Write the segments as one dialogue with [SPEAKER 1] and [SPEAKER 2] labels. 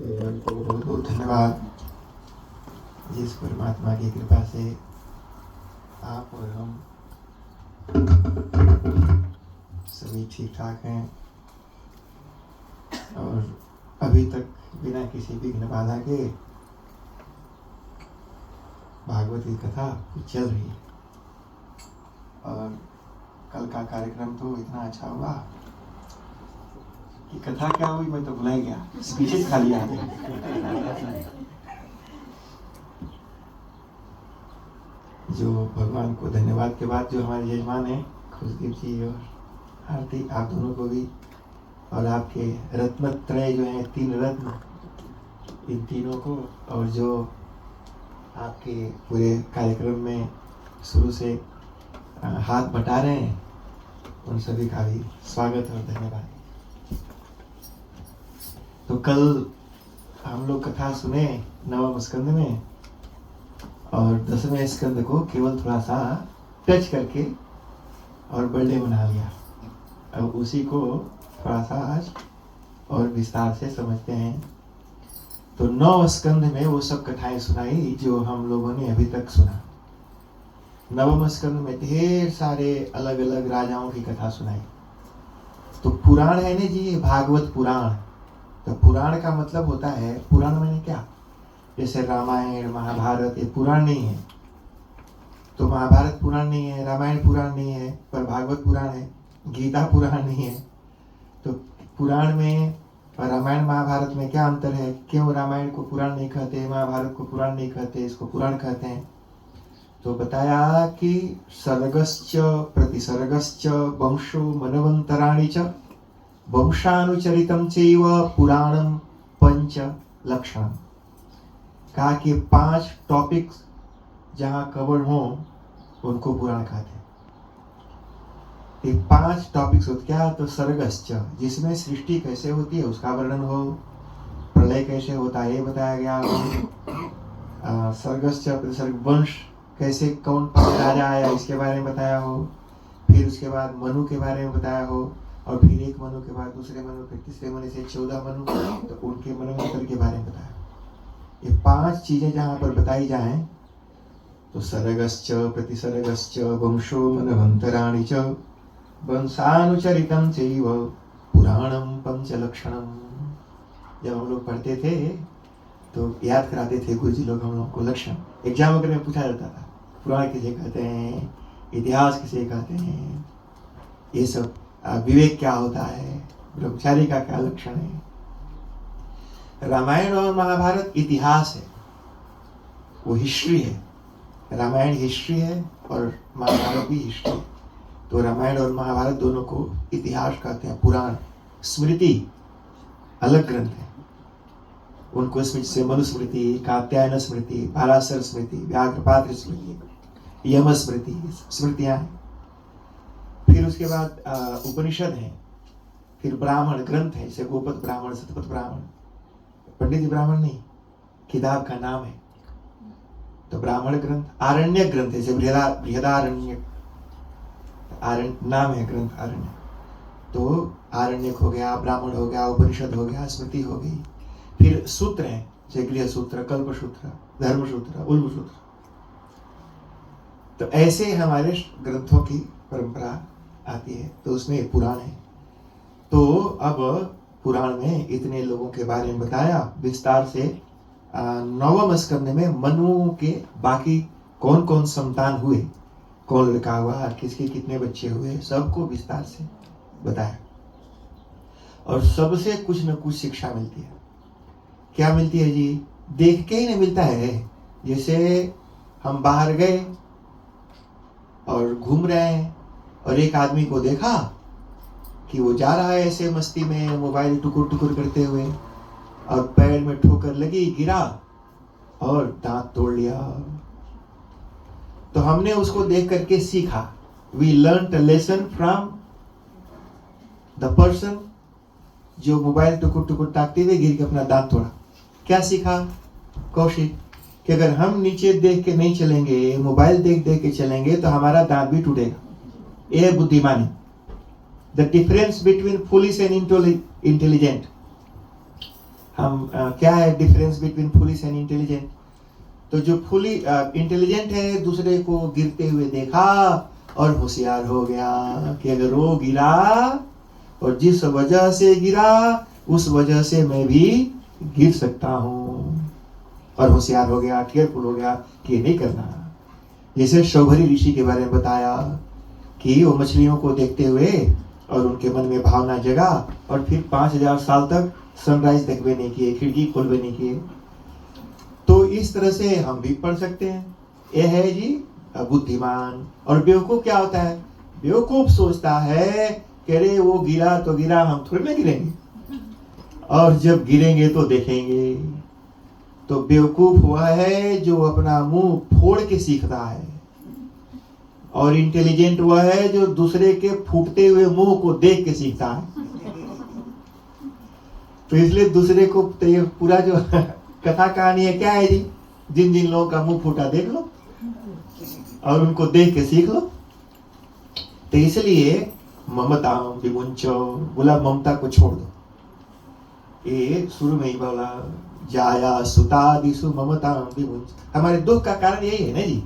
[SPEAKER 1] भगवान को बहुत बहुत धन्यवाद, जिस परमात्मा की कृपा से आप और हम सभी ठीक ठाक हैं और अभी तक बिना किसी विघ्न बाधा के भागवत की कथा चल रही है। और कल का कार्यक्रम तो इतना अच्छा हुआ कि कथा क्या हुई मैं तो भुला ही गया, पीछे से खाली याद है। जो भगवान को धन्यवाद के बाद जो हमारे यजमान हैं खुशदीप जी और आरती, आप दोनों को भी, और आपके रत्नत्रय जो हैं, 3 रत्न, इन तीनों को, और जो आपके पूरे कार्यक्रम में शुरू से हाथ बटा रहे हैं, उन सभी का भी स्वागत और धन्यवाद। तो कल हम लोग कथा सुने 9वें स्कंद में, और 10वें स्कंद को केवल थोड़ा सा टच करके और बर्थडे बना लिया। अब उसी को थोड़ा सा आज और विस्तार से समझते हैं। तो 9 स्कंद में वो सब कथाएं सुनाई जो हम लोगों ने अभी तक सुना। 9वें स्कंद में ढेर सारे अलग अलग राजाओं की कथा सुनाई। तो पुराण है ना जी, ये भागवत पुराण। तो पुराण का मतलब होता है, पुराण मैंने क्या, जैसे रामायण महाभारत, ये पुराण नहीं है। तो महाभारत पुराण नहीं है, रामायण पुराण नहीं है, पर भागवत पुराण है। गीता पुराण नहीं है। तो पुराण में और रामायण महाभारत में क्या अंतर है? क्यों रामायण को पुराण नहीं कहते, महाभारत को पुराण नहीं कहते, इसको पुराण कहते हैं? तो बताया कि सर्गश्च प्रतिसर्गश्च वंशो मनवंतराणि च वंशानुचरितं चैव पुराणं पंच लक्षणम। कहा कि 5 टॉपिक्स जहां कवर हो उनको पुराण कहते हैं। ये 5 टॉपिक्स होते क्या? तो सर्गश्च, जिसमें सृष्टि कैसे होती है उसका वर्णन हो, प्रलय कैसे होता है ये बताया गया हो, सर्गश्च प्रतिसर्ग, वंश कैसे, कौन राजा आया इसके बारे में बताया हो, फिर उसके बाद मनु के बारे में बताया हो, और फिर एक मनु के बाद दूसरे मनु, फिर तीसरे मनु से 14 मनु, तो उनके मनवंतर के बारे में बताया। ये 5 चीजें जहां पर बताई जाएं, तो सर्गश्च प्रतिसर्गश्च वंशो मनवंतराणि च वंशानुचरितं चैव पुराणं पंचलक्षणम। जब हम लोग पढ़ते थे तो याद कराते थे गुरुजी लोग हम लोग को लक्षण। एग्जाम वगैरह में पूछा जाता था, पुराण किसे कहते हैं, इतिहास किसे कहते हैं, ये सब, विवेक क्या होता है, ब्रह्मचारी का क्या लक्षण है। रामायण और महाभारत इतिहास है, वो हिस्ट्री है। रामायण हिस्ट्री है और महाभारत भी हिस्ट्री है। तो रामायण और महाभारत दोनों को इतिहास कहते हैं। पुराण स्मृति अलग ग्रंथ है, उनको स्मृति से मनुस्मृति, कात्यायन स्मृति, पाराशर स्मृति, व्याघ्रपात्र स्मृति, यम स्मृति, स्मृतियां हैं। फिर उसके बाद उपनिषद है, फिर ब्राह्मण ग्रंथ है, जैसे गोपत ब्राह्मण, शतपथ ब्राह्मण, पंडित ब्राह्मण नहीं, किताब का नाम है, तो ब्राह्मण ग्रंथ। आरण्य ग्रंथ है, जैसे बृहदारण्य, नाम है ग्रंथ आरण्य। तो आरण्यक हो गया, ब्राह्मण हो गया, उपनिषद हो गया, स्मृति हो गई। फिर सूत्र है, जैसे गृह सूत्र, कल्प सूत्र, धर्म सूत्र, उल्ब सूत्र। तो ऐसे हमारे ग्रंथों की परंपरा आती है, तो उसमें पुराण है। तो अब पुराण में इतने लोगों के बारे में बताया विस्तार से। 9वें स्कंद में मनु के बाकी कौन कौन संतान हुए, कौन लड़का हुआ, किसके कितने बच्चे हुए, सबको विस्तार से बताया। और सबसे कुछ न कुछ शिक्षा मिलती है। क्या मिलती है जी? देख के ही नहीं मिलता है। जैसे हम बाहर गए और घूम रहे हैं और एक आदमी को देखा कि वो जा रहा है ऐसे मस्ती में, मोबाइल टुकुर टुकुर करते हुए, और पैर में ठोकर लगी, गिरा और दांत तोड़ लिया। तो हमने उसको देख करके सीखा। We learned a lesson from the person जो मोबाइल टुकुर टुकुर ताकते हुए गिर के अपना दांत तोड़ा। क्या सीखा कौशिक? कि अगर हम नीचे देख के नहीं चलेंगे, मोबाइल देख देख के चलेंगे, तो हमारा दांत भी टूटेगा। ये है बुद्धिमानी। The difference between foolish and intelligent. हम क्या है difference between foolish and intelligent? तो जो फुली इंटेलिजेंट है दूसरे को गिरते हुए देखा और होशियार हो गया कि अगर वो गिरा और जिस वजह से गिरा उस वजह से मैं भी गिर सकता हूँ, और होशियार हो गया, केयरफुल हो गया कि ये नहीं करना। जैसे शौभरी ऋषि के बारे में बताया कि वो मछलियों को देखते हुए और उनके मन में भावना जगा और फिर 5000 साल तक सनराइज देखबे नहीं किए, खिड़की खोलबे नहीं किए। तो इस तरह से हम भी पढ़ सकते हैं। यह है जी बुद्धिमान। और बेवकूफ क्या होता है? बेवकूफ सोचता है कि अरे वो गिरा तो गिरा, हम थोड़ी ना गिरेंगे, और जब गिरेंगे तो देखेंगे। तो बेवकूफ वह है जो अपना मुंह फोड़ के सीखता है, और इंटेलिजेंट वह है जो दूसरे के फूटते हुए मुंह को देख के सीखता है। तो इसलिए दूसरे को तो ये पूरा जो कथा कहानी है क्या है जी, जिन जिन लोगों का मुंह फूटा देख लो और उनको देख के सीख लो। तो इसलिए ममता विमुंचो, बोला ममता को छोड़ दो। ये शुरू में ही बोला जाया सुतादिसु ममता विमुंच। हमारे दुख का कारण यही है ना जी,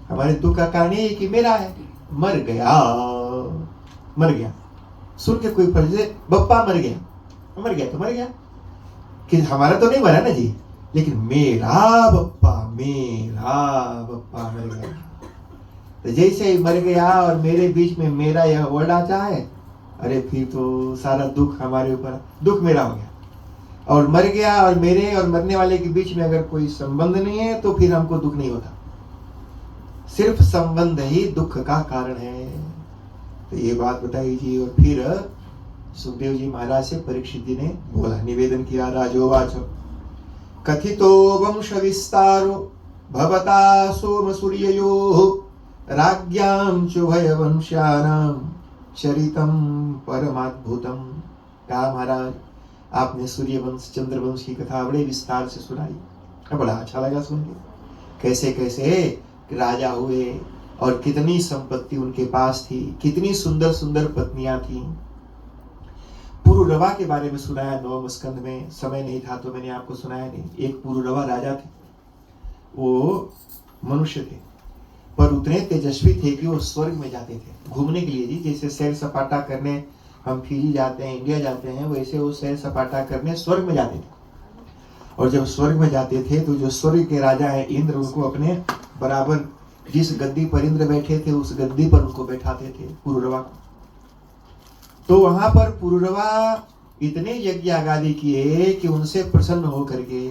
[SPEAKER 1] हमारे दुख का कारण यही है कि मेरा है, मर गया मर गया। सुन के कोई फर्ज है बप्पा मर गया, मर गया तो मर गया, कि हमारा तो नहीं मरा ना जी, लेकिन मेरा बप्पा मर गया। तो जैसे ही मर गया और मेरे बीच में मेरा यह वर्ड आता है, अरे फिर तो सारा दुख हमारे ऊपर, दुख मेरा हो गया। और मर गया और मेरे और मरने वाले के बीच में अगर कोई संबंध नहीं है तो फिर हमको दुख नहीं होता, सिर्फ संबंध ही दुख का कारण है। तो ये बात बताई जी। और फिर सुखदेव जी महाराज से परीक्षित जी ने बोला, निवेदन किया, राजोवाच कथितो वंश विस्तारो भवता सोम सूर्ययोः राज्ञां चोभय वंश्यानां चरितम परमाद्भुतम। कहा महाराज आपने सूर्यवंश चंद्रवंश की कथा बड़े विस्तार से सुनाई, बड़ा अच्छा लगा सुन के, कैसे कैसे राजा हुए और कितनी संपत्ति उनके पास थी, कितनी सुंदर सुंदर पत्नियां थी। पुरुरवा के बारे में सुनाया 9वें स्कंद में, समय नहीं था तो मैंने आपको सुनाया नहीं। एक पुरुरवा राजा थे, वो मनुष्य थे पर उतने तेजस्वी थे कि वो स्वर्ग में जाते थे घूमने के लिए जी। जैसे सैर सपाटा करने हम फिजी जाते हैं, इंडिया जाते हैं, वैसे वो सैर सपाटा करने स्वर्ग में जाते थे। और जब स्वर्ग में जाते थे तो जो स्वर्ग के राजा है इंद्र, उनको अपने बराबर जिस गद्दी पर इंद्र बैठे थे उस गद्दी पर उनको बैठाते थे पुरुरवा को। तो वहां पर पुरुरवा इतने यज्ञ आगादी किए कि उनसे प्रसन्न होकर के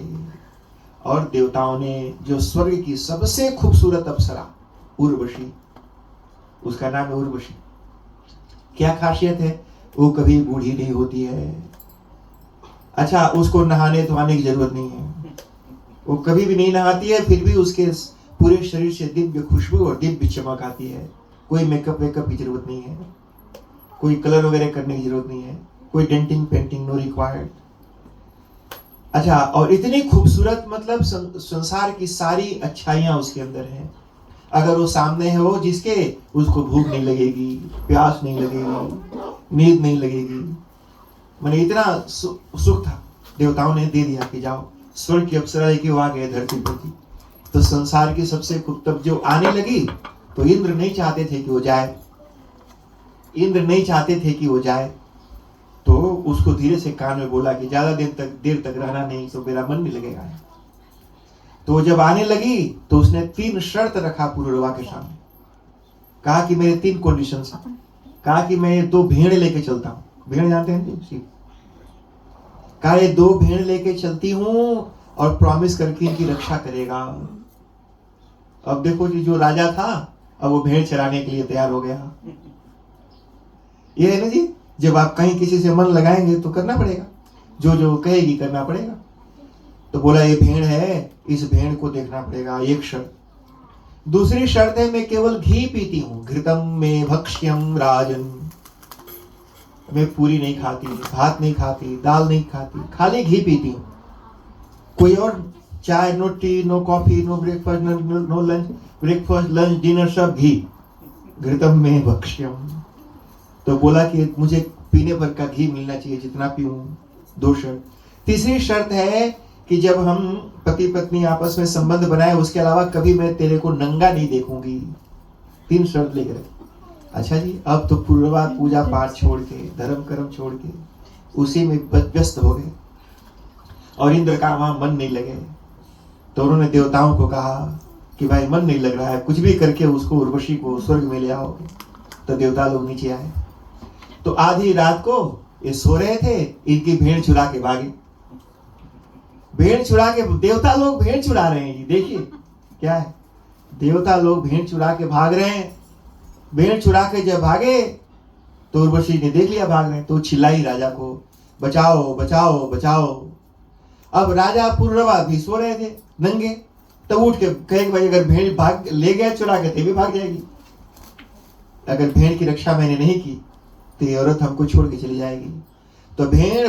[SPEAKER 1] और देवताओं ने जो स्वर्ग की सबसे खूबसूरत अप्सरा उर्वशी, उसका नाम है उर्वशी। क्या खासियत है? वो कभी बूढ़ी नहीं होती है। अच्छा, उसको नहाने धोने की जरूरत नहीं है, वो कभी भी नहीं नहाती है, फिर भी उसके पूरे शरीर से दिव्य खुशबू और दिव्य चमक आती है। कोई मेकअप वेकअप की जरूरत नहीं है, कोई कलर वगैरह करने की जरूरत नहीं है, कोई डेंटिंग पेंटिंग नो रिक्वायर्ड। अच्छा, और इतनी खूबसूरत, मतलब संसार की सारी अच्छाइयां उसके अंदर हैं। अगर वो सामने है वो जिसके, उसको भूख नहीं लगेगी, प्यास नहीं लगेगी, नींद नहीं लगेगी। मैंने इतना सुख था, देवताओं ने दे दिया कि जाओ स्वर्ग की अप्सरा लेके वो आ गए धरती पर थी। तो संसार की सबसे खूब, तब जो आने लगी तो इंद्र नहीं चाहते थे कि वो जाए, इंद्र नहीं चाहते थे कि वो जाए। तो उसको धीरे से कान में बोला कि ज्यादा देर तक रहना नहीं, तो मेरा मन नहीं लगेगा। तो जब आने लगी तो उसने 3 शर्त रखा पुरुरवा के सामने। कहा कि मेरे 3 कंडीशंस हैं। कहा कि मैं 2 भेड़ लेके चलता हूँ, भेड़ जानते हैं जी, कहा ये 2 भेड़ लेके चलती हूँ और प्रॉमिस करके इनकी रक्षा करेगा। अब देखो जी, जो राजा था अब वो भेड़ चराने के लिए तैयार हो गया। ये है ना जी, जब आप कहीं किसी से मन लगाएंगे तो करना पड़ेगा, जो जो कहेगी करना पड़ेगा। तो बोला ये भेड़ है, इस भेड़ को देखना पड़ेगा, एक शर्त। दूसरी शर्त है मैं केवल घी पीती हूँ, घृतम में भक्ष्यम राजन, मैं पूरी नहीं खाती, भात नहीं खाती, दाल नहीं खाती, खाली घी पीती हूँ। कोई और चाय, no tea, no coffee, no breakfast, no lunch, breakfast lunch dinner सब घी, घृतम में भक्ष्यम। तो बोला कि मुझे पीने भर का घी मिलना चाहिए, जितना पीऊं। 2 शर्त। तीसरी शर्त है कि जब हम पति पत्नी आपस में संबंध बनाए उसके अलावा कभी मैं तेरे को नंगा नहीं देखूंगी। 3 शर्त लेकर रखे। अच्छा जी, अब तो पूर्वा पूजा पाठ छोड़ के, धर्म कर्म छोड़ के उसी में व्यस्त हो गए और इंद्र का वहां मन नहीं लगे। तो उन्होंने देवताओं को कहा कि भाई मन नहीं लग रहा है, कुछ भी करके उसको उर्वशी को स्वर्ग में ले आओगे। तो देवता लोग नीचे आए। तो आधी रात को ये सो रहे थे, इनकी भेड़ चुरा के भागे। भेड़ चुरा के, देवता लोग भेड़ चुरा रहे हैं जी, देखिए क्या है, देवता लोग भेड़ चुरा के भाग रहे हैं। भेड़ चुरा के जब भागे तो उर्वशी ने देख लिया भाग रहे, तो चिल्लाई राजा को, बचाओ बचाओ बचाओ। अब राजा पुरवा भी सो रहे थे नंगे, तब उठ के कहे भाई अगर भेड़ भाग ले गया चुरा के, भी भाग जाएगी। अगर भेड़ की रक्षा मैंने नहीं की तो ये औरत हमको छोड़ के चली जाएगी। तो भेड़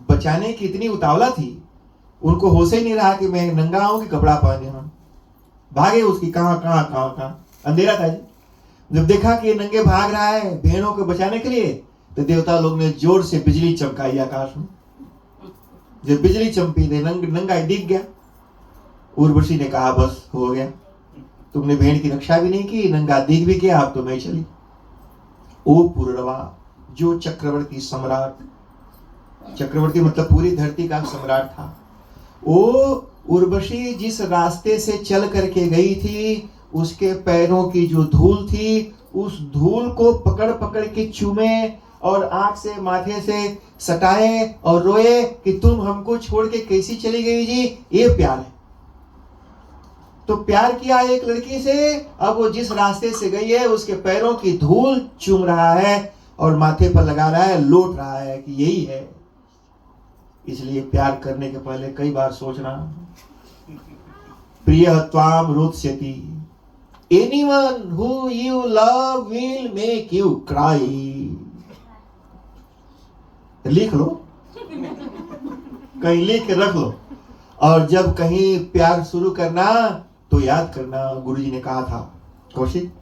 [SPEAKER 1] बचाने की इतनी उतावला थी, उनको होश ही नहीं रहा कि मैं नंगा हूं कि कपड़ा पहने हूं। भागे उसकी कहां, अंधेरा था जी। जब देखा कि ये नंगे भाग रहा है भेड़ों को बचाने के लिए, तो देवता लोग ने जोर से बिजली चमकाई आकाश में। जब बिजली चमकी तो नंगा दिख गया। उर्वशी ने कहा बस हो गया, तुमने भेड़ की रक्षा भी नहीं की, नंगा दिख भी गया, अब तो मैं चली। ओ पुरवा, जो चक्रवर्ती सम्राट, चक्रवर्ती मतलब पूरी धरती का सम्राट था, वो उर्वशी जिस रास्ते से चल करके गई थी, उसके पैरों की जो धूल थी, उस धूल को पकड़ पकड़ के चूमे और आंख से माथे से सटाए और रोए कि तुम हमको छोड़ के कैसी चली गई जी, ये प्यार है। तो प्यार किया एक लड़की से, अब वो जिस रास्ते से गई है उसके पैरों की धूल चूम रहा है और माथे पर लगा रहा है, लौट रहा है कि यही है। इसलिए प्यार करने के पहले कई बार सोचना। प्रिय त्वाम रोत्स्यति, anyone who you love will make you cry। लिख लो, कहीं लिख के रख लो, और जब कहीं प्यार शुरू करना तो याद करना गुरुजी ने कहा था, Kaushik,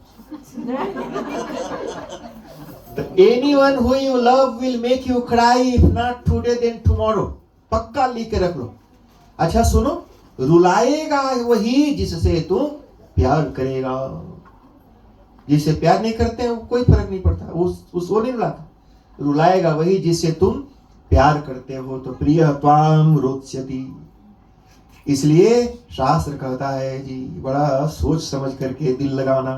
[SPEAKER 1] anyone who you love will make you cry, if not today then tomorrow। पक्का लिख के रख लो। अच्छा सुनो, रुलाएगा वही जिससे तुम प्यार करेगा। जिससे प्यार नहीं करते हो कोई फर्क नहीं पड़ता, वो नहीं रुलाता। रुलाएगा वही जिससे तुम प्यार करते हो। तो प्रिय त्वाम रोत्स्यति। इसलिए शास्त्र कहता है जी, बड़ा सोच समझ करके दिल लगाना,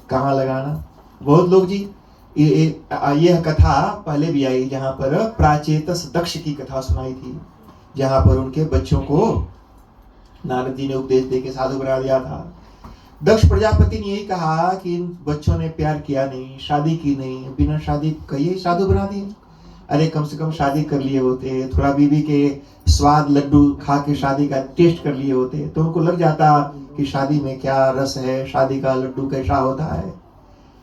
[SPEAKER 1] कहाँ लगाना। बहुत लोग जी, यह कथा पहले भी आई, जहां पर प्राचेतस दक्ष की कथा सुनाई थी, जहां पर उनके बच्चों को नारद जी ने उपदेश देके साधु बना दिया था। दक्ष प्रजापति ने यही कहा कि इन बच्चों ने प्यार किया नहीं, शादी की नहीं, बिना शादी कहिए साधु बना दिए। अरे कम से कम शादी कर लिए होते, थोड़ा बीवी के स्वाद लड्डू खा के शादी का टेस्ट कर लिए होते, तो उनको लग जाता कि शादी में क्या रस है, शादी का लड्डू कैसा होता है।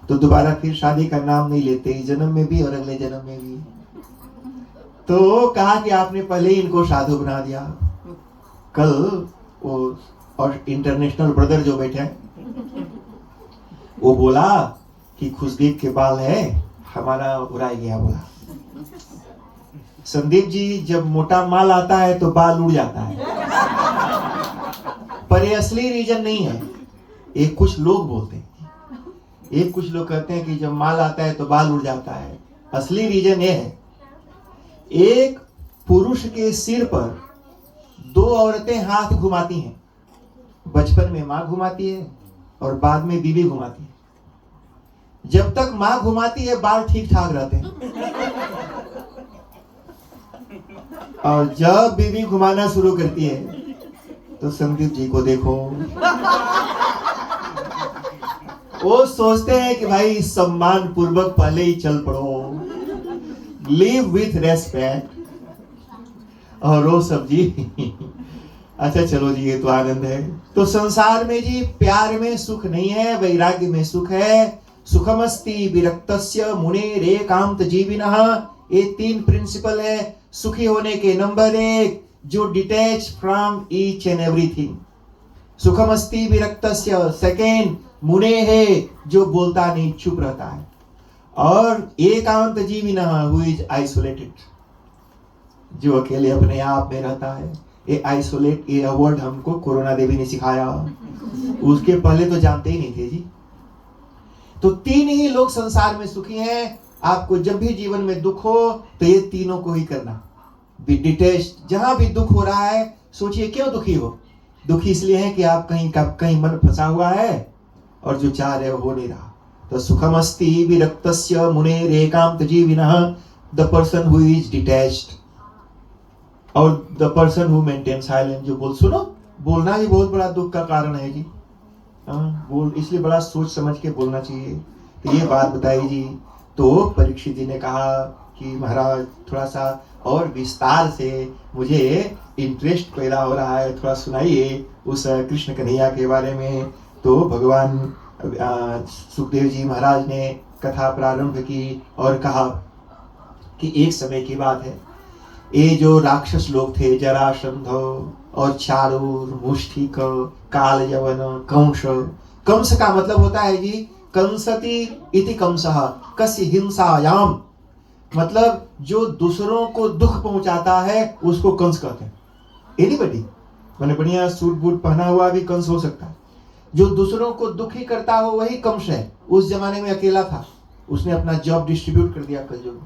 [SPEAKER 1] तो दोबारा फिर शादी का नाम नहीं लेते, जन्म में भी और अगले जन्म में भी। तो कहा कि आपने पहले ही इनको साधु बना दिया। कल वो और इंटरनेशनल ब्रदर जो बैठे हैं, वो बोला कि खुशदीप के बाल है, हमारा उड़ाई गया। बोला संदीप जी, जब मोटा माल आता है तो बाल उड़ जाता है, पर ये असली रीजन नहीं है। एक कुछ लोग बोलते हैं, एक कुछ लोग कहते हैं कि जब माल आता है तो बाल उड़ जाता है। असली रीजन ये है, एक पुरुष के सिर पर 2 औरतें हाथ घुमाती हैं। बचपन में मां घुमाती है और बाद में बीवी घुमाती है। जब तक मां घुमाती है बाल ठीक ठाक रहते हैं, और जब बीवी घुमाना शुरू करती है तो संदीप जी को देखो, वो सोचते हैं कि भाई सम्मान पूर्वक पहले ही चल पड़ो, लिव विथ रेस्पेक्ट, और वो सब जी। अच्छा चलो जी, ये तो आनंद है। तो संसार में जी प्यार में सुख नहीं है, वैराग्य में सुख है। सुखमस्ति विरक्तस्य मुनेरेकांत जीविनः। ये 3 प्रिंसिपल है सुखी होने के। नंबर 1, जो detach from each and everything, सुखमस्ति विरक्तस्य। सेकेंड, मुने है, जो बोलता नहीं, चुप रहता है। और एकांत जीविनः, हु इज आइसोलेटेड। जो अकेले अपने आप में रहता है। ये आइसोलेट, ये वर्ड हमको कोरोना देवी ने सिखाया, उसके पहले तो जानते ही नहीं थे जी। तो तीन ही लोग संसार में सुखी हैं। आपको जब भी जीवन में दुख हो तो ये तीनों को ही करना, बी डिटेस्ट। जहां भी दुख हो रहा है सोचिए क्यों दुखी हो। दुखी इसलिए है कि आप कहीं मन फंसा हुआ है और जो चाह रहे हो नहीं रहा। तो सुखमस्ति विरक्तस्य मुनेर एकांत जीविनः, the person who is detached और the person who maintain silence. जो सुनो, बोलना ही बहुत बड़ा दुख का कारण है जी। बोल, इसलिए बड़ा सोच समझ के बोलना चाहिए। तो ये बात बताई जी। तो परीक्षित जी ने कहा कि महाराज थोड़ा सा और विस्तार से, मुझे इंटरेस्ट पैदा हो रहा है, थोड़ा सुनाइए उस कृष्ण कन्हैया के बारे में। तो भगवान सुखदेव जी महाराज ने कथा प्रारंभ की और कहा कि एक समय की बात है, ये जो राक्षस लोग थे, जरासंध और चारूर, मुष्टिक, काल यवन, कंस। कंस का मतलब होता है जी कंसति इति कंसः कस्य हिंसायाम, मतलब जो दूसरों को दुख पहुंचाता है उसको कंस कहते हैं। एनीबडी, मैंने बढ़िया सूट बूट पहना हुआ भी कंस हो सकता है। जो दूसरों को दुखी करता हो वही कंस है। उस जमाने में अकेला था, उसने अपना जॉब डिस्ट्रीब्यूट कर दिया कलयुग में।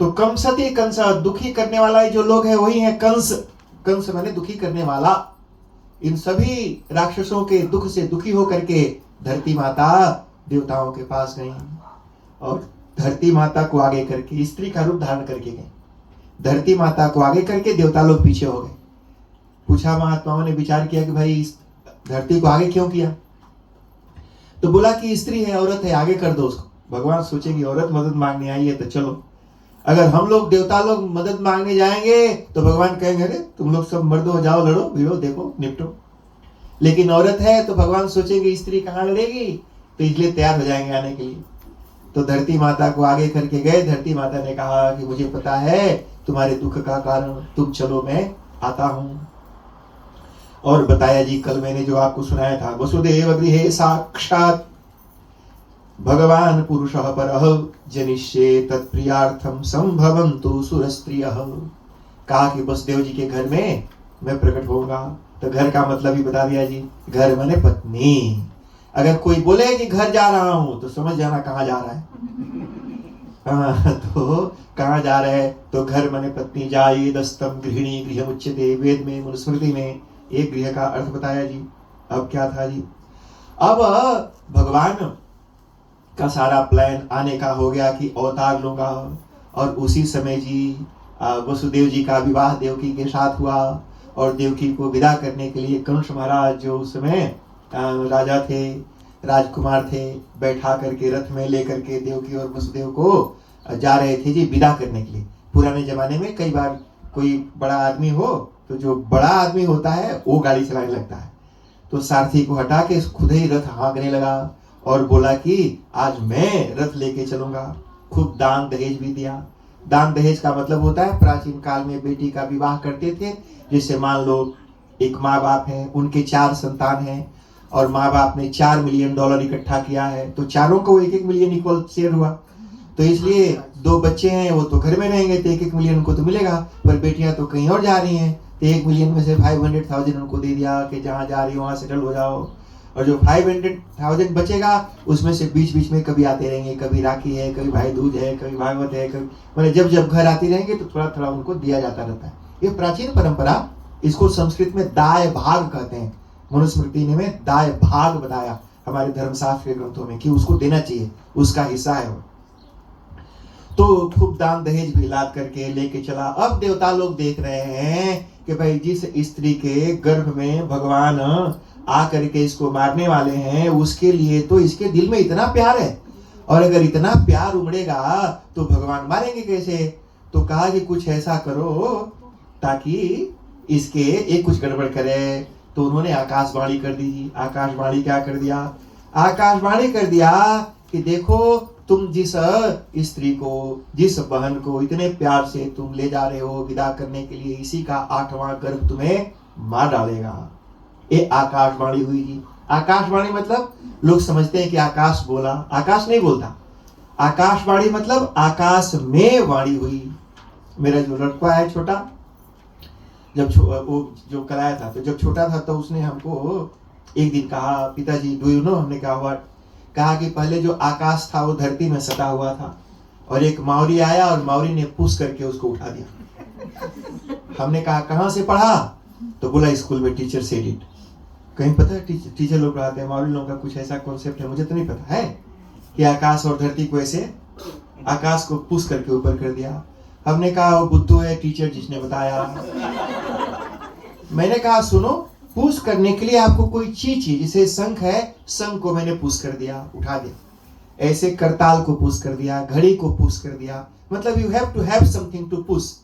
[SPEAKER 1] तो कंसति कंस, दुखी करने वाला जो लोग है वही है कंस। कंस माने दुखी करने वाला। इन सभी राक्षसों के दुख से दुखी होकर के धरती माता देवताओं के पास गई और धरती माता को आगे करके स्त्री का रूप धारण करके गए। धरती माता को आगे करके देवता लोग पीछे हो गए। पूछा, महात्माओं ने विचार किया कि भाई इस धरती को आगे क्यों किया? तो बोला कि स्त्री है, औरत है, आगे कर दो उसको। भगवान सोचेंगे औरत मदद मांगने आई है तो चलो। अगर हम लोग देवता लोग मदद मांगने जाएंगे तो भगवान कहेंगे अरे तुम लोग सब मर्द हो, जाओ लड़ो भिड़ो देखो निपटो। लेकिन औरत है तो भगवान सोचेंगे स्त्री कहाँ लड़ेगी, तो इसलिए तैयार हो जाएंगे आने के लिए। तो धरती माता को आगे करके गए। धरती माता ने कहा कि मुझे पता है तुम्हारे दुख का कारण, तुम चलो मैं आता हूं। और बताया जी, कल मैंने जो आपको सुनाया था, वसुदेव गृहे साक्षात भगवान पुरुषः परः जनिष्ये तत्प्रियार्थम संभवन्तु सुरस्त्रियः। कहा कि वसुदेव जी के घर में मैं प्रकट होऊंगा। तो घर का मतलब ही बता दिया जी, घर माने पत्नी। अगर कोई बोले कि घर जा रहा हूं तो समझ जाना कहाँ जा रहा है। तो कहाँ जा रहा है? तो घर माने पत्नी। जाये दस्तम गृहिणी गृह उच्यते, वेद में मनुस्मृति में एक गृह का अर्थ बताया जी। अब क्या था जी, अब भगवान का सारा प्लान आने का हो गया कि अवतार लूंगा। और उसी समय जी वसुदेव जी का विवाह देवकी के साथ हुआ और देवकी को विदा करने के लिए कंस महाराज जो उस समय राजा थे, राजकुमार थे, बैठा करके रथ में लेकर के देवकी और वसुदेव को जा रहे थे जी विदा करने के लिए। पुराने जमाने में कई बार कोई बड़ा आदमी हो तो जो बड़ा आदमी होता है वो गाड़ी चलाने लगता है। तो सारथी को हटा के खुद ही रथ हाँकने लगा और बोला कि आज मैं रथ लेके चलूंगा। खूब दान दहेज भी दिया। दान दहेज का मतलब होता है प्राचीन काल में बेटी का विवाह करते थे। जैसे मान लो एक माँ बाप है, उनके 4 संतान हैं और माँ बाप ने $4 मिलियन इकट्ठा किया है, तो चारों को 1-1 मिलियन इक्वल शेयर हुआ। तो इसलिए 2 बच्चे हैं वो तो घर में रहेंगे तो 1-1 मिलियन को तो मिलेगा, पर बेटियां तो कहीं और जा रही हैं तो 1 मिलियन में से 500,000 उनको दे दिया कि जहाँ जा रही हो वहाँ सेटल हो जाओ। और जो 500,000 बचेगा उसमें से बीच बीच में कभी आते रहेंगे, कभी राखी है, कभी भाई दूज है, कभी भागवत है, कभी मतलब जब जब घर आती रहेंगे तो थोड़ा थोड़ा उनको दिया जाता रहता है। ये प्राचीन परंपरा, इसको संस्कृत में दाय भाग कहते हैं। मनुस्मृति ने में दाय भाग बताया हमारे धर्मशास्त्र के ग्रंथों में कि उसको देना चाहिए, उसका हिस्सा है वो। तो खूब दान दहेज भी लाद करके लेके चला। अब देवता लोग देख रहे हैं कि भाई जिस स्त्री के गर्भ में भगवान आकर के इसको मारने वाले हैं उसके लिए तो इसके दिल में इतना प्यार है, और अगर इतना प्यार उमड़ेगा तो भगवान मारेंगे कैसे। तो कहा कि कुछ ऐसा करो ताकि इसके एक कुछ गड़बड़ करे। तो उन्होंने आकाशवाणी कर दी। आकाशवाणी क्या कर दिया? आकाशवाणी कर दिया कि देखो तुम जिस स्त्री को, जिस बहन को इतने प्यार से तुम ले जा रहे हो विदा करने के लिए, इसी का 8वां गर्भ तुम्हें मार डालेगा। ये आकाशवाणी हुई जी। आकाशवाणी मतलब लोग समझते हैं कि आकाश बोला, आकाश नहीं बोलता। आकाशवाणी मतलब आकाश में वाणी हुई। मेरा जो लड़का है छोटा, वो जो कराया था, तो जब छोटा था तो उसने हमको एक दिन कहा, पिताजी डू यू नो, हमने कहा व्हाट, कहा कि पहले जो आकाश था वो धरती में सटा हुआ था और एक मावरी आया और मावरी ने पुश करके उसको उठा दिया। हमने कहा कहाँ से पढ़ा, तो बोला स्कूल में टीचर सेड इट। कहीं पता है टीचर लोग पढ़ाते हैं, मावरी लोगों का कुछ ऐसा कॉन्सेप्ट है, मुझे तो नहीं पता है कि आकाश और धरती को ऐसे, आकाश को पुश करके ऊपर कर दिया। हमने कहा वो बुद्धू है टीचर जिसने बताया। मैंने कहा सुनो, पुश करने के लिए आपको कोई चीज चाहिए, जैसे शंख है, शंख को मैंने पुश कर दिया, उठा दिया। ऐसे करताल को पुश कर दिया, घड़ी को पुश कर दिया, मतलब you have to have something to push.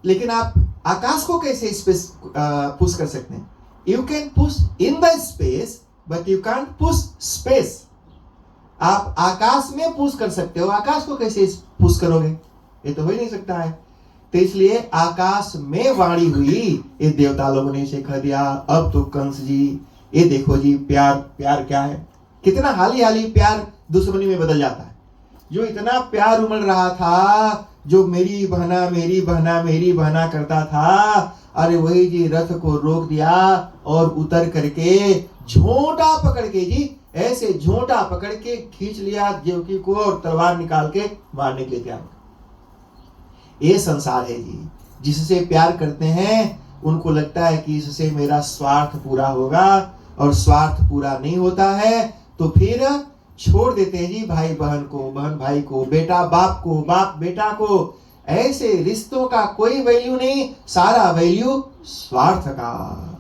[SPEAKER 1] लेकिन आप आकाश को कैसे स्पेस पुश कर सकते हैं? You can push in the space but you can't push space. आप आकाश में पुश कर सकते हो, आकाश को कैसे पुश करोगे? ये तो हो ही नहीं सकता है। तो इसलिए आकाश में वाणी हुई, ये देवता लोगों ने इसे कह दिया। अब तो कंस जी, ये देखो जी, प्यार प्यार क्या है, कितना हाली हाली प्यार दुश्मनी में बदल जाता है। जो इतना प्यार उमड़ रहा था, जो मेरी बहना मेरी बहना मेरी बहना करता था, अरे वही जी रथ को रोक दिया और उतर करके झोंटा पकड़ के जी, ऐसे झोंटा पकड़ के खींच लिया देवकी को और तलवार निकाल के मारने के लिए तैयार। ये संसार है जी, जिससे प्यार करते हैं उनको लगता है कि इससे मेरा स्वार्थ पूरा होगा, और स्वार्थ पूरा नहीं होता है तो फिर छोड़ देते हैं जी भाई बहन को, बहन भाई को, बेटा बाप को, बाप बेटा को। ऐसे रिश्तों का कोई वैल्यू नहीं, सारा वैल्यू स्वार्थ का,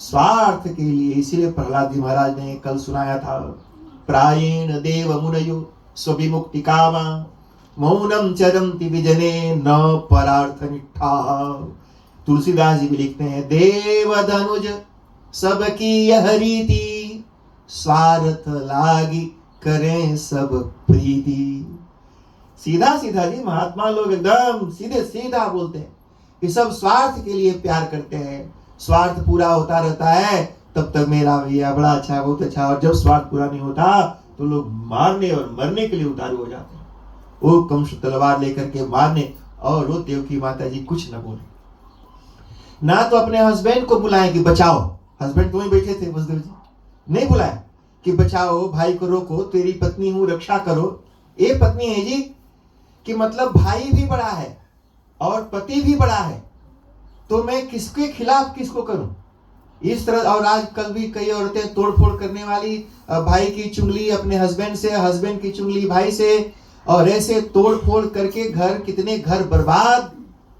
[SPEAKER 1] स्वार्थ के लिए। इसीलिए प्रहलाद जी महाराज ने कल सुनाया था, प्रायेण देव मुनयो स्वविमुक्ति कामा मौनम चरंति विजने न परार्थ निष्ठा। तुलसीदास जी भी लिखते हैं, देव धनुज सबकी यह रीति, स्वार्थ लागी करें सब प्रीति। सीधा सीधा जी महात्मा लोग एकदम सीधे सीधा बोलते हैं कि सब स्वार्थ के लिए प्यार करते हैं। स्वार्थ पूरा होता रहता है तब तक मेरा भैया बड़ा अच्छा, बहुत अच्छा, और जब स्वार्थ पूरा नहीं होता तो लोग मारने और मरने के लिए उतारू हो जाते हैं। वो कंस तलवार लेकर के मारने, और वो देवकी माता जी कुछ न बोले, ना तो अपने हस्बैंड को बुलाए कि बचाओ, हस्बैंड तो वहीं बैठे थे वसुदेव जी, नहीं बुलाए कि बचाओ, भाई को रोको, तेरी पत्नी हूं, रक्षा करो। ये पत्नी है जी कि मतलब भाई भी बड़ा है और पति भी बड़ा है, तो मैं किसके खिलाफ किसको करूं, इस तरह। और आजकल भी कई औरतें तोड़फोड़ करने वाली, भाई की चुंगली अपने हस्बैंड से, हस्बैंड की चुंगली भाई से, और ऐसे तोड़फोड़ करके घर, कितने घर बर्बाद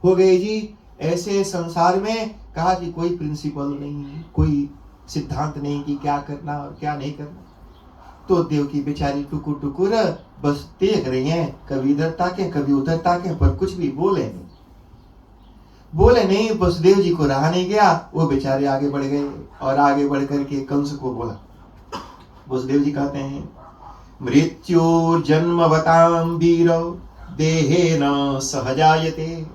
[SPEAKER 1] हो गए जी। ऐसे संसार में कहा कि कोई प्रिंसिपल नहीं, कोई सिद्धांत नहीं कि क्या करना और क्या नहीं करना। तो देवकी बेचारी टुकुर टुकुर बस देख रही हैं, कभी इधर ताके कभी उधर ताके, पर कुछ भी बोले नहीं। वसुदेव जी को रहा नहीं गया, वो बेचारे आगे बढ़ गए और आगे बढ़ करके कंस को बोला। वसुदेव जी कहते हैं, मृत्युर्जन्मवतां वीरो देहेन सहजायते,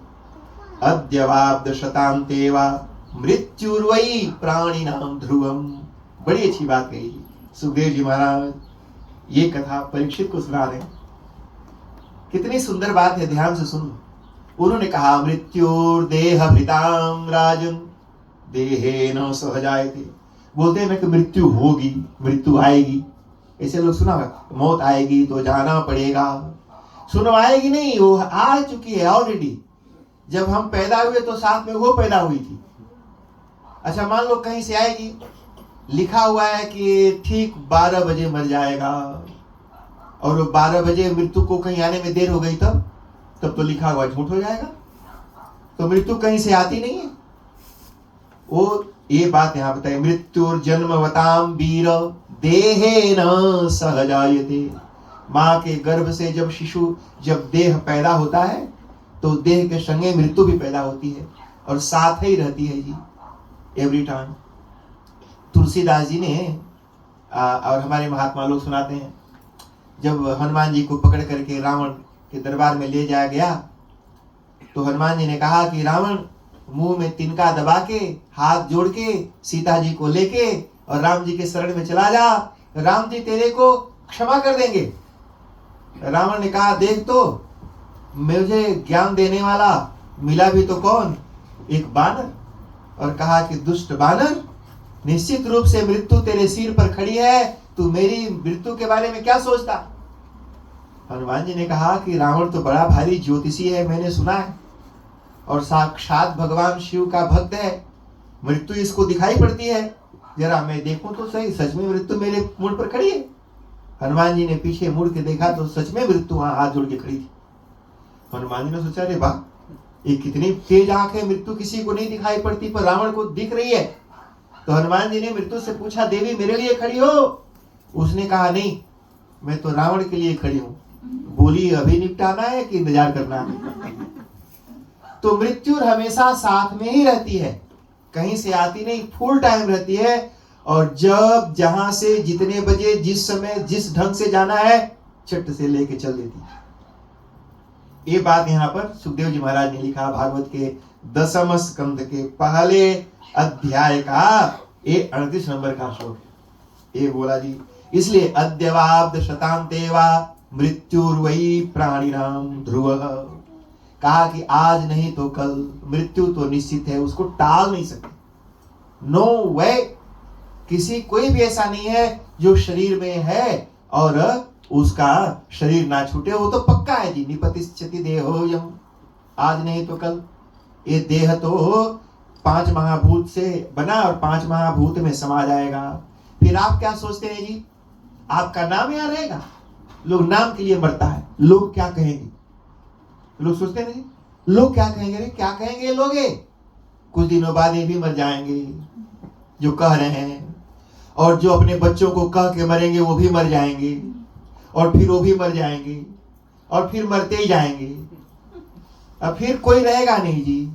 [SPEAKER 1] अद्यवाब्द शतां तेवा मृत्युर्वै प्राणिनां ध्रुवम्। बड़ी अच्छी बात कही सुखदेव जी महाराज, ये कथा परीक्षित को सुना रहे हैं। कितनी सुंदर बात है, ध्यान से सुन। उन्होंने कहा, मृत्युर्देहभृतां राजन् देहेन सहजायते। बोलते हैं ना कि मृत्यु होगी, मृत्यु आएगी, ऐसे लोग सुना होगा, मौत आएगी तो जाना पड़ेगा। सुनो, आएगी नहीं, वो आ चुकी है ऑलरेडी। जब हम पैदा हुए तो साथ में वो पैदा हुई थी। अच्छा, मान लो कहीं से आएगी, लिखा हुआ है कि ठीक 12 बजे मर जाएगा, और वो 12 बजे मृत्यु को कहीं आने में देर हो गई, तब तो लिखा हुआ झूठ हो जाएगा। तो मृत्यु कहीं से आती नहीं है। वो ये बात यहाँ बताए, मृत्युर्जन्मवतां वीर देहेन सहजायते। माँ के गर्भ से जब शिशु, जब देह पैदा होता है तो देह के संगे मृत्यु भी पैदा होती है, और साथ ही रहती है जी, एवरी टाइम। तुलसीदास जी ने और हमारे महात्मा लोग सुनाते हैं, जब हनुमान जी को पकड़ करके रावण के दरबार में ले जाया गया, तो हनुमान जी ने कहा कि रावण, मुंह में तिनका दबा के, हाथ जोड़ के सीता जी को लेके और राम जी के शरण में चला जा, राम जी तेरे को क्षमा कर देंगे। रावण ने कहा, देख तो मुझे ज्ञान देने वाला मिला भी तो कौन, एक बानर। और कहा कि दुष्ट बानर, निश्चित रूप से मृत्यु तेरे सिर पर खड़ी है, तू मेरी मृत्यु के बारे में क्या सोचता। हनुमान जी ने कहा कि रावण तो बड़ा भारी ज्योतिषी है, मैंने सुना है, और साक्षात भगवान शिव का भक्त है, मृत्यु इसको दिखाई पड़ती है, जरा मैं देखूं तो सही, सच में मृत्यु मेरे मुंह पर खड़ी है। हनुमान जी ने पीछे मुड़ के देखा तो सच में मृत्यु वहां हाथ जोड़ के खड़ी थी। हनुमान जी ने सोचा, अरे वाह, ये कितनी तेज आंख है, मृत्यु किसी को नहीं दिखाई पड़ती पर रावण को दिख रही है। तो हनुमान जी ने मृत्यु से पूछा, देवी मेरे लिए खड़ी हो? उसने कहा, नहीं, मैं तो रावण के लिए खड़ी हूं। बोली, अभी निपटाना है कि इंतजार करना है? तो मृत्यु हमेशा साथ में ही रहती है, कहीं से आती नहीं, फुल टाइम रहती है। और जब जहां से जितने बजे जिस समय जिस ढंग से जाना है, चट से लेके चल देती है। ये बात यहाँ पर सुखदेव जी महाराज ने लिखा, भागवत के 10वें स्कंद के पहले अध्याय का ये 38 नंबर का श्लोक है। ये बोला जी, इसलिए अद्यवाब्द शतान्तेवा मृत्युर्वै प्राणिनाम ध्रुवः, कहा कि आज नहीं तो कल मृत्यु तो निश्चित है, उसको टाल नहीं सकते। नो वे, किसी कोई भी ऐसा नहीं है जो शरीर में है और उसका शरीर ना छूटे, वो तो पक्का है जी। निपतिष्यति देहोयम, आज नहीं तो कल। ये देह तो 5 महाभूत से बना और 5 महाभूत में समा जाएगा। फिर आप क्या सोचते हैं जी, आपका नाम यहाँ रहेगा? लोग नाम के लिए मरता है, लोग क्या कहेंगे, लोग सोचते नहीं, लोग क्या कहेंगे, रे क्या कहेंगे लोग, कुछ दिनों बाद ये भी मर जाएंगे जो कह रहे हैं, और जो अपने बच्चों को कह के मरेंगे वो भी मर जाएंगे, और फिर वो भी मर जाएंगे, और फिर मरते ही जाएंगे, अब फिर कोई रहेगा नहीं जी।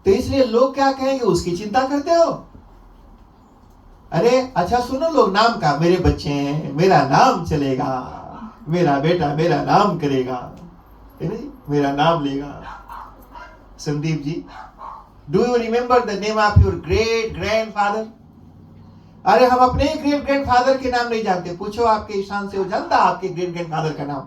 [SPEAKER 1] तो इसलिए लोग क्या कहेंगे उसकी चिंता करते हो? अरे अच्छा सुनो, लोग नाम का, मेरे बच्चे हैं, मेरा नाम चलेगा, मेरा बेटा मेरा नाम करेगा, मेरा नाम लेगा। Sandeep ji, do you remember the name of your great grandfather? अरे हम अपने ग्रेट ग्रैंडफादर के नाम नहीं जानते, पूछो आपके ईशान से, वो जानता आपके ग्रेट ग्रैंडफादर का नाम?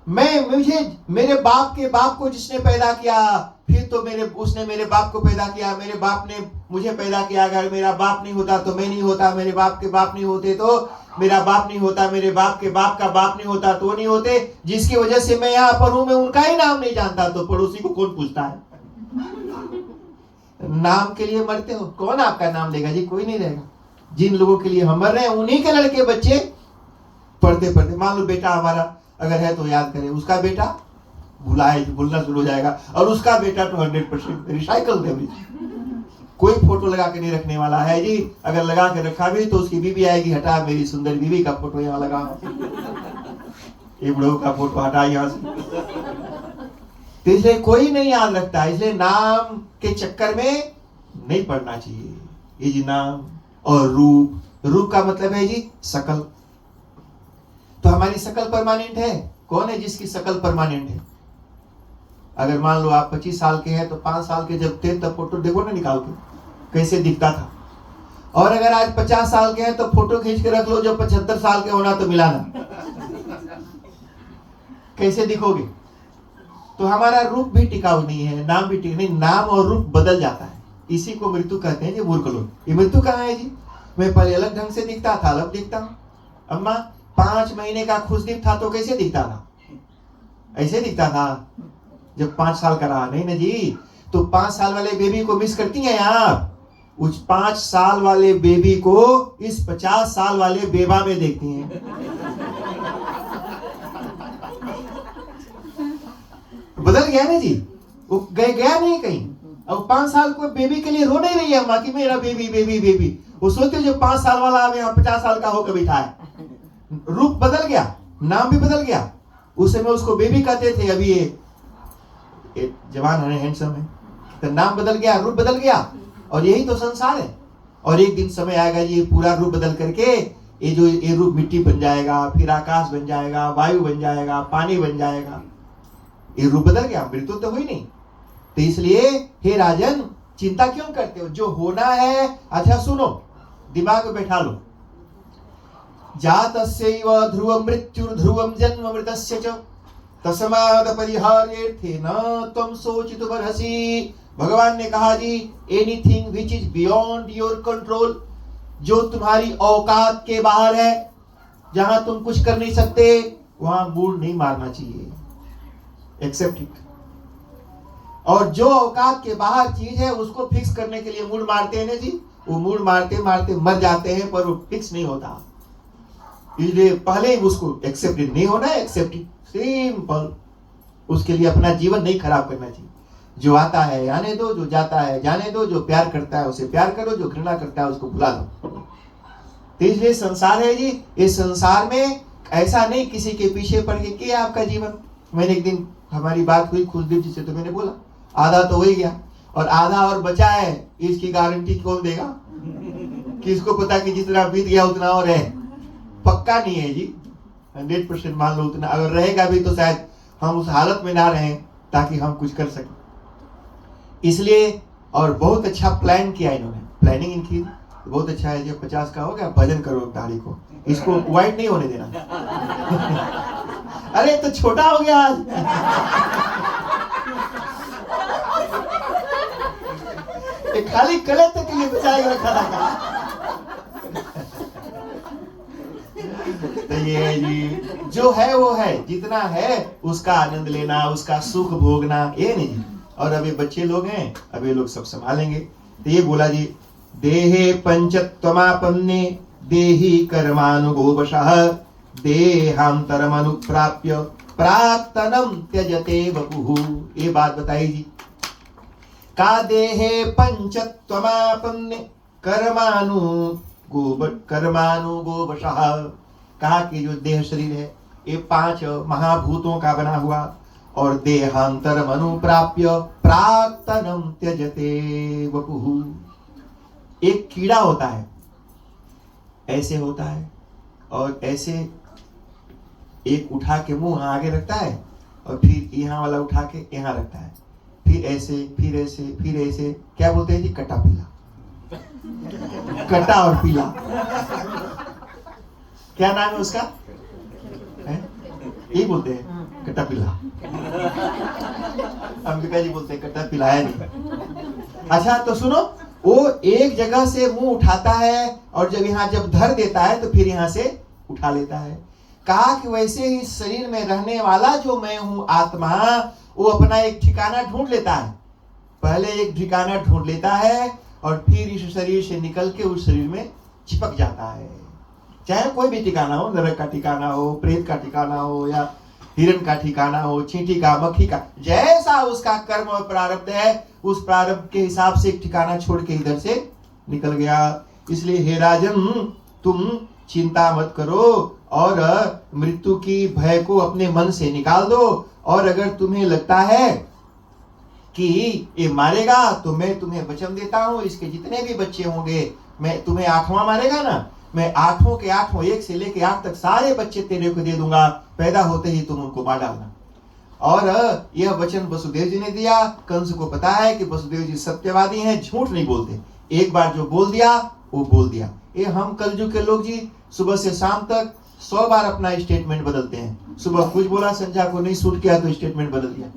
[SPEAKER 1] मुझे मेरे बाप के बाप को जिसने पैदा किया, फिर तो उसने मेरे बाप को पैदा किया, मेरे बाप ने मुझे पैदा किया, अगर मेरा बाप नहीं होता तो मैं नहीं होता, मेरे बाप के बाप नहीं होते तो मेरा बाप नहीं होता, मेरे बाप के बाप का बाप नहीं होता तो नहीं होते, जिसकी वजह से मैं यहाँ पर हूं, मैं उनका ही नाम नहीं जानता, तो पड़ोसी को कौन पूछता है? नाम के लिए मरते हो, कौन आपका नाम लेगा जी? कोई नहीं रहेगा। जिन लोगों के लिए हम मर रहे हैं उन्हीं के लड़के बच्चे पढ़ते पढ़ते, मान लो बेटा हमारा अगर है तो याद करें, उसका बेटा भूलना शुरू हो जाएगा, और उसका बेटा तो 100% रिसाइकल देवरेज। कोई फोटो लगा के नहीं रखने वाला है जी, अगर लगा के रखा भी तो उसकी बीवी आएगी, हटा मेरी सुंदर बीवी का फोटो यहाँ लगा, ये बुढ़ऊ का फोटो हटा यहाँ से। तो इसलिए कोई नहीं याद रखता, इसलिए नाम के चक्कर में नहीं पड़ना चाहिए। ये जी नाम और रूप, रूप का मतलब है जी शकल। तो हमारी शकल परमानेंट है? कौन है जिसकी शकल परमानेंट है? अगर मान लो आप 25 साल के हैं तो 5 साल के जब थे तब फोटो देखो ना निकाल के कैसे दिखता था, और अगर आज 50 साल के हैं तो फोटो खींच के रख लो, जब 75 साल के होना तो मिलाना, कैसे दिखोगे? तो हमारा रूप भी टिकाऊ नहीं है, नाम भी टिकाऊ नहीं, नाम और रूप बदल जाता है, इसी को मृत्यु कहते हैं जी। मूर्ख लोग, ये मृत्यु कहाँ है जी? मैं पहले अलग ढंग से दिखता था, अलग दिखता हूँ। अम्मा 5 महीने का खुशदीप था तो कैसे दिखता था? ऐसे दिखता था जब 5 साल का रहा, नहीं ना जी। तो 5 साल वाले बेबी को मिस करती हैं आप, उस 5 साल वाले बेबी को इस 50 साल वाले बेबा में देखती हैं। बदल गया ना जी, वो गया नहीं कहीं। अब 5 साल को बेबी के लिए रो नहीं रही है अम्मा कि मेरा बेबी बेबी बेबी, वो सोचते जो 5 साल वाला अब यहाँ 50 साल का होकर बैठा है। रूप बदल गया, नाम भी बदल गया। उस समय उसको बेबी कहते थे, अभी ये जवान है, हैंडसम है, तो नाम बदल गया, रूप बदल गया। और यही तो संसार है। और एक दिन समय आएगा ये पूरा रूप बदल करके ये रूप मिट्टी बन जाएगा, फिर आकाश बन जाएगा, वायु बन जाएगा, पानी बन जाएगा। ये रूप बदल गया, मृत्यु तो हुई नहीं। तो इसलिए हे राजन, चिंता क्यों करते हो? जो होना है, अच्छा सुनो, दिमाग में बैठा लो, जातस्यैव ध्रुवं मृत्युर्ध्रुवं जन्म मृतस्य च तस्माद परिहार्यर्थे न तुम सोचितुमर्हसि। भगवान ने कहा जी, anything which is beyond your control, जो तुम्हारी औकात के बाहर है, जहां तुम कुछ कर नहीं सकते, वहां मूड नहीं मारना चाहिए, एक्सेप्ट इट। और जो औकात के बाहर चीज है उसको फिक्स करने के लिए मूड मारते हैं ना जी, वो मूड मारते मारते मर जाते हैं, पर वो फिक्स नहीं होता। इसलिए पहले ही उसको एक्सेप्ट नहीं होना है, एक्सेप्ट इट, सिंपल। उसके लिए अपना जीवन नहीं खराब करना चाहिए। जो आता है आने दो, जो जाता है जाने दो, जो प्यार करता है उसे प्यार करो, जो घृणा करता है उसको भुला दो। तो इसलिए संसार है जी, इस संसार में ऐसा नहीं किसी के पीछे पड़ के किया आपका जीवन। मैंने एक दिन हमारी बात हुई खुशदीप जी से, तो मैंने बोला आधा तो हो ही गया और आधा और बचा है, इसकी गारंटी कौन देगा? किसको पता कि जितना बीत गया उतना और है? पक्का नहीं है जी, 100% मान लो उतना। अगर रहेगा भी तो शायद हम उस हालत में ना रहें ताकि हम कुछ कर सकें। इसलिए और बहुत अच्छा प्लान किया इन्होंने, प्लानिंग इनकी बहुत अच्छा है। जब 50 का हो गया, भजन करो दाढ़ी को, इसको व्हाइट नहीं होने देना। अरे तो छोटा हो गया आज। खाली कलर तक के लिए बचाए रखा था। तो ये है जी, जो है वो है, जितना है उसका आनंद लेना, उसका सुख भोगना, ये नहीं। और अभी बच्चे लोग हैं, अभी लोग सब संभालेंगे। तो ये बोला जी, देहे पंचत्वमापन्ने देहि कर्मानुगोवशः देहांतरमनुप्राप्य प्राक्तनम त्यजते वपुः। ये बात बताई जी, का देहे पंचत्वमापन्ने कर्मानुगोवशः। कहा कि जो देह शरीर है ये 5 महाभूतों का बना हुआ, और देहांतरम अनुप्राप्य प्राक्तनम त्यजते वपुः। एक कीड़ा होता है, ऐसे होता है और ऐसे एक उठा के मुंह आगे रखता है, और फिर यहाँ वाला उठा के यहाँ रखता है, फिर ऐसे फिर ऐसे फिर ऐसे। क्या बोलते हैं जी? कटा पीला। कटा और पीला, क्या नाम है उसका? यही बोलते हैं कटा पीला। अंबिका जी बोलते हैं कटा पिलाया नहीं। अच्छा तो सुनो, वो एक जगह से मुंह उठाता है और जब यहाँ जब धर देता है तो फिर यहाँ से उठा लेता है। कहा कि वैसे ही शरीर में रहने वाला जो मैं हूं आत्मा, वो अपना एक ठिकाना ढूंढ लेता है। पहले एक ठिकाना ढूंढ लेता है और फिर इस शरीर से निकल के उस शरीर में चिपक जाता है। चाहे कोई भी ठिकाना हो, नरक का ठिकाना हो, प्रेत का ठिकाना हो, या हिरण का ठिकाना हो, चींटी का, मक्खी का, जैसा उसका कर्म और प्रारब्ध है, उस प्रारब्ध के हिसाब से एक ठिकाना छोड़ के इधर से निकल गया। इसलिए हे राजन, तुम चिंता मत करो और मृत्यु की भय को अपने मन से निकाल दो। और अगर तुम्हें लगता है कि ये मारेगा, तो मैं तुम्हें वचन देता हूं, इसके जितने भी बच्चे होंगे, मैं तुम्हें 8वां मारेगा ना, मैं 8 के 8 1 से लेके 8 तक सारे बच्चे तेरे को दे दूंगा, पैदा होते ही तुम उनको मार डालना। और यह वचन वसुदेव जी ने दिया। कंस को पता है कि वसुदेव जी सत्यवादी हैं, झूठ नहीं बोलते। एक बार जो बोल दिया वो बोल दिया। ये हम कलयुग के लोग जी सुबह से शाम तक 100 बार अपना स्टेटमेंट बदलते हैं। सुबह कुछ बोला, संध्या को नहीं सूट किया तो स्टेटमेंट बदल दिया।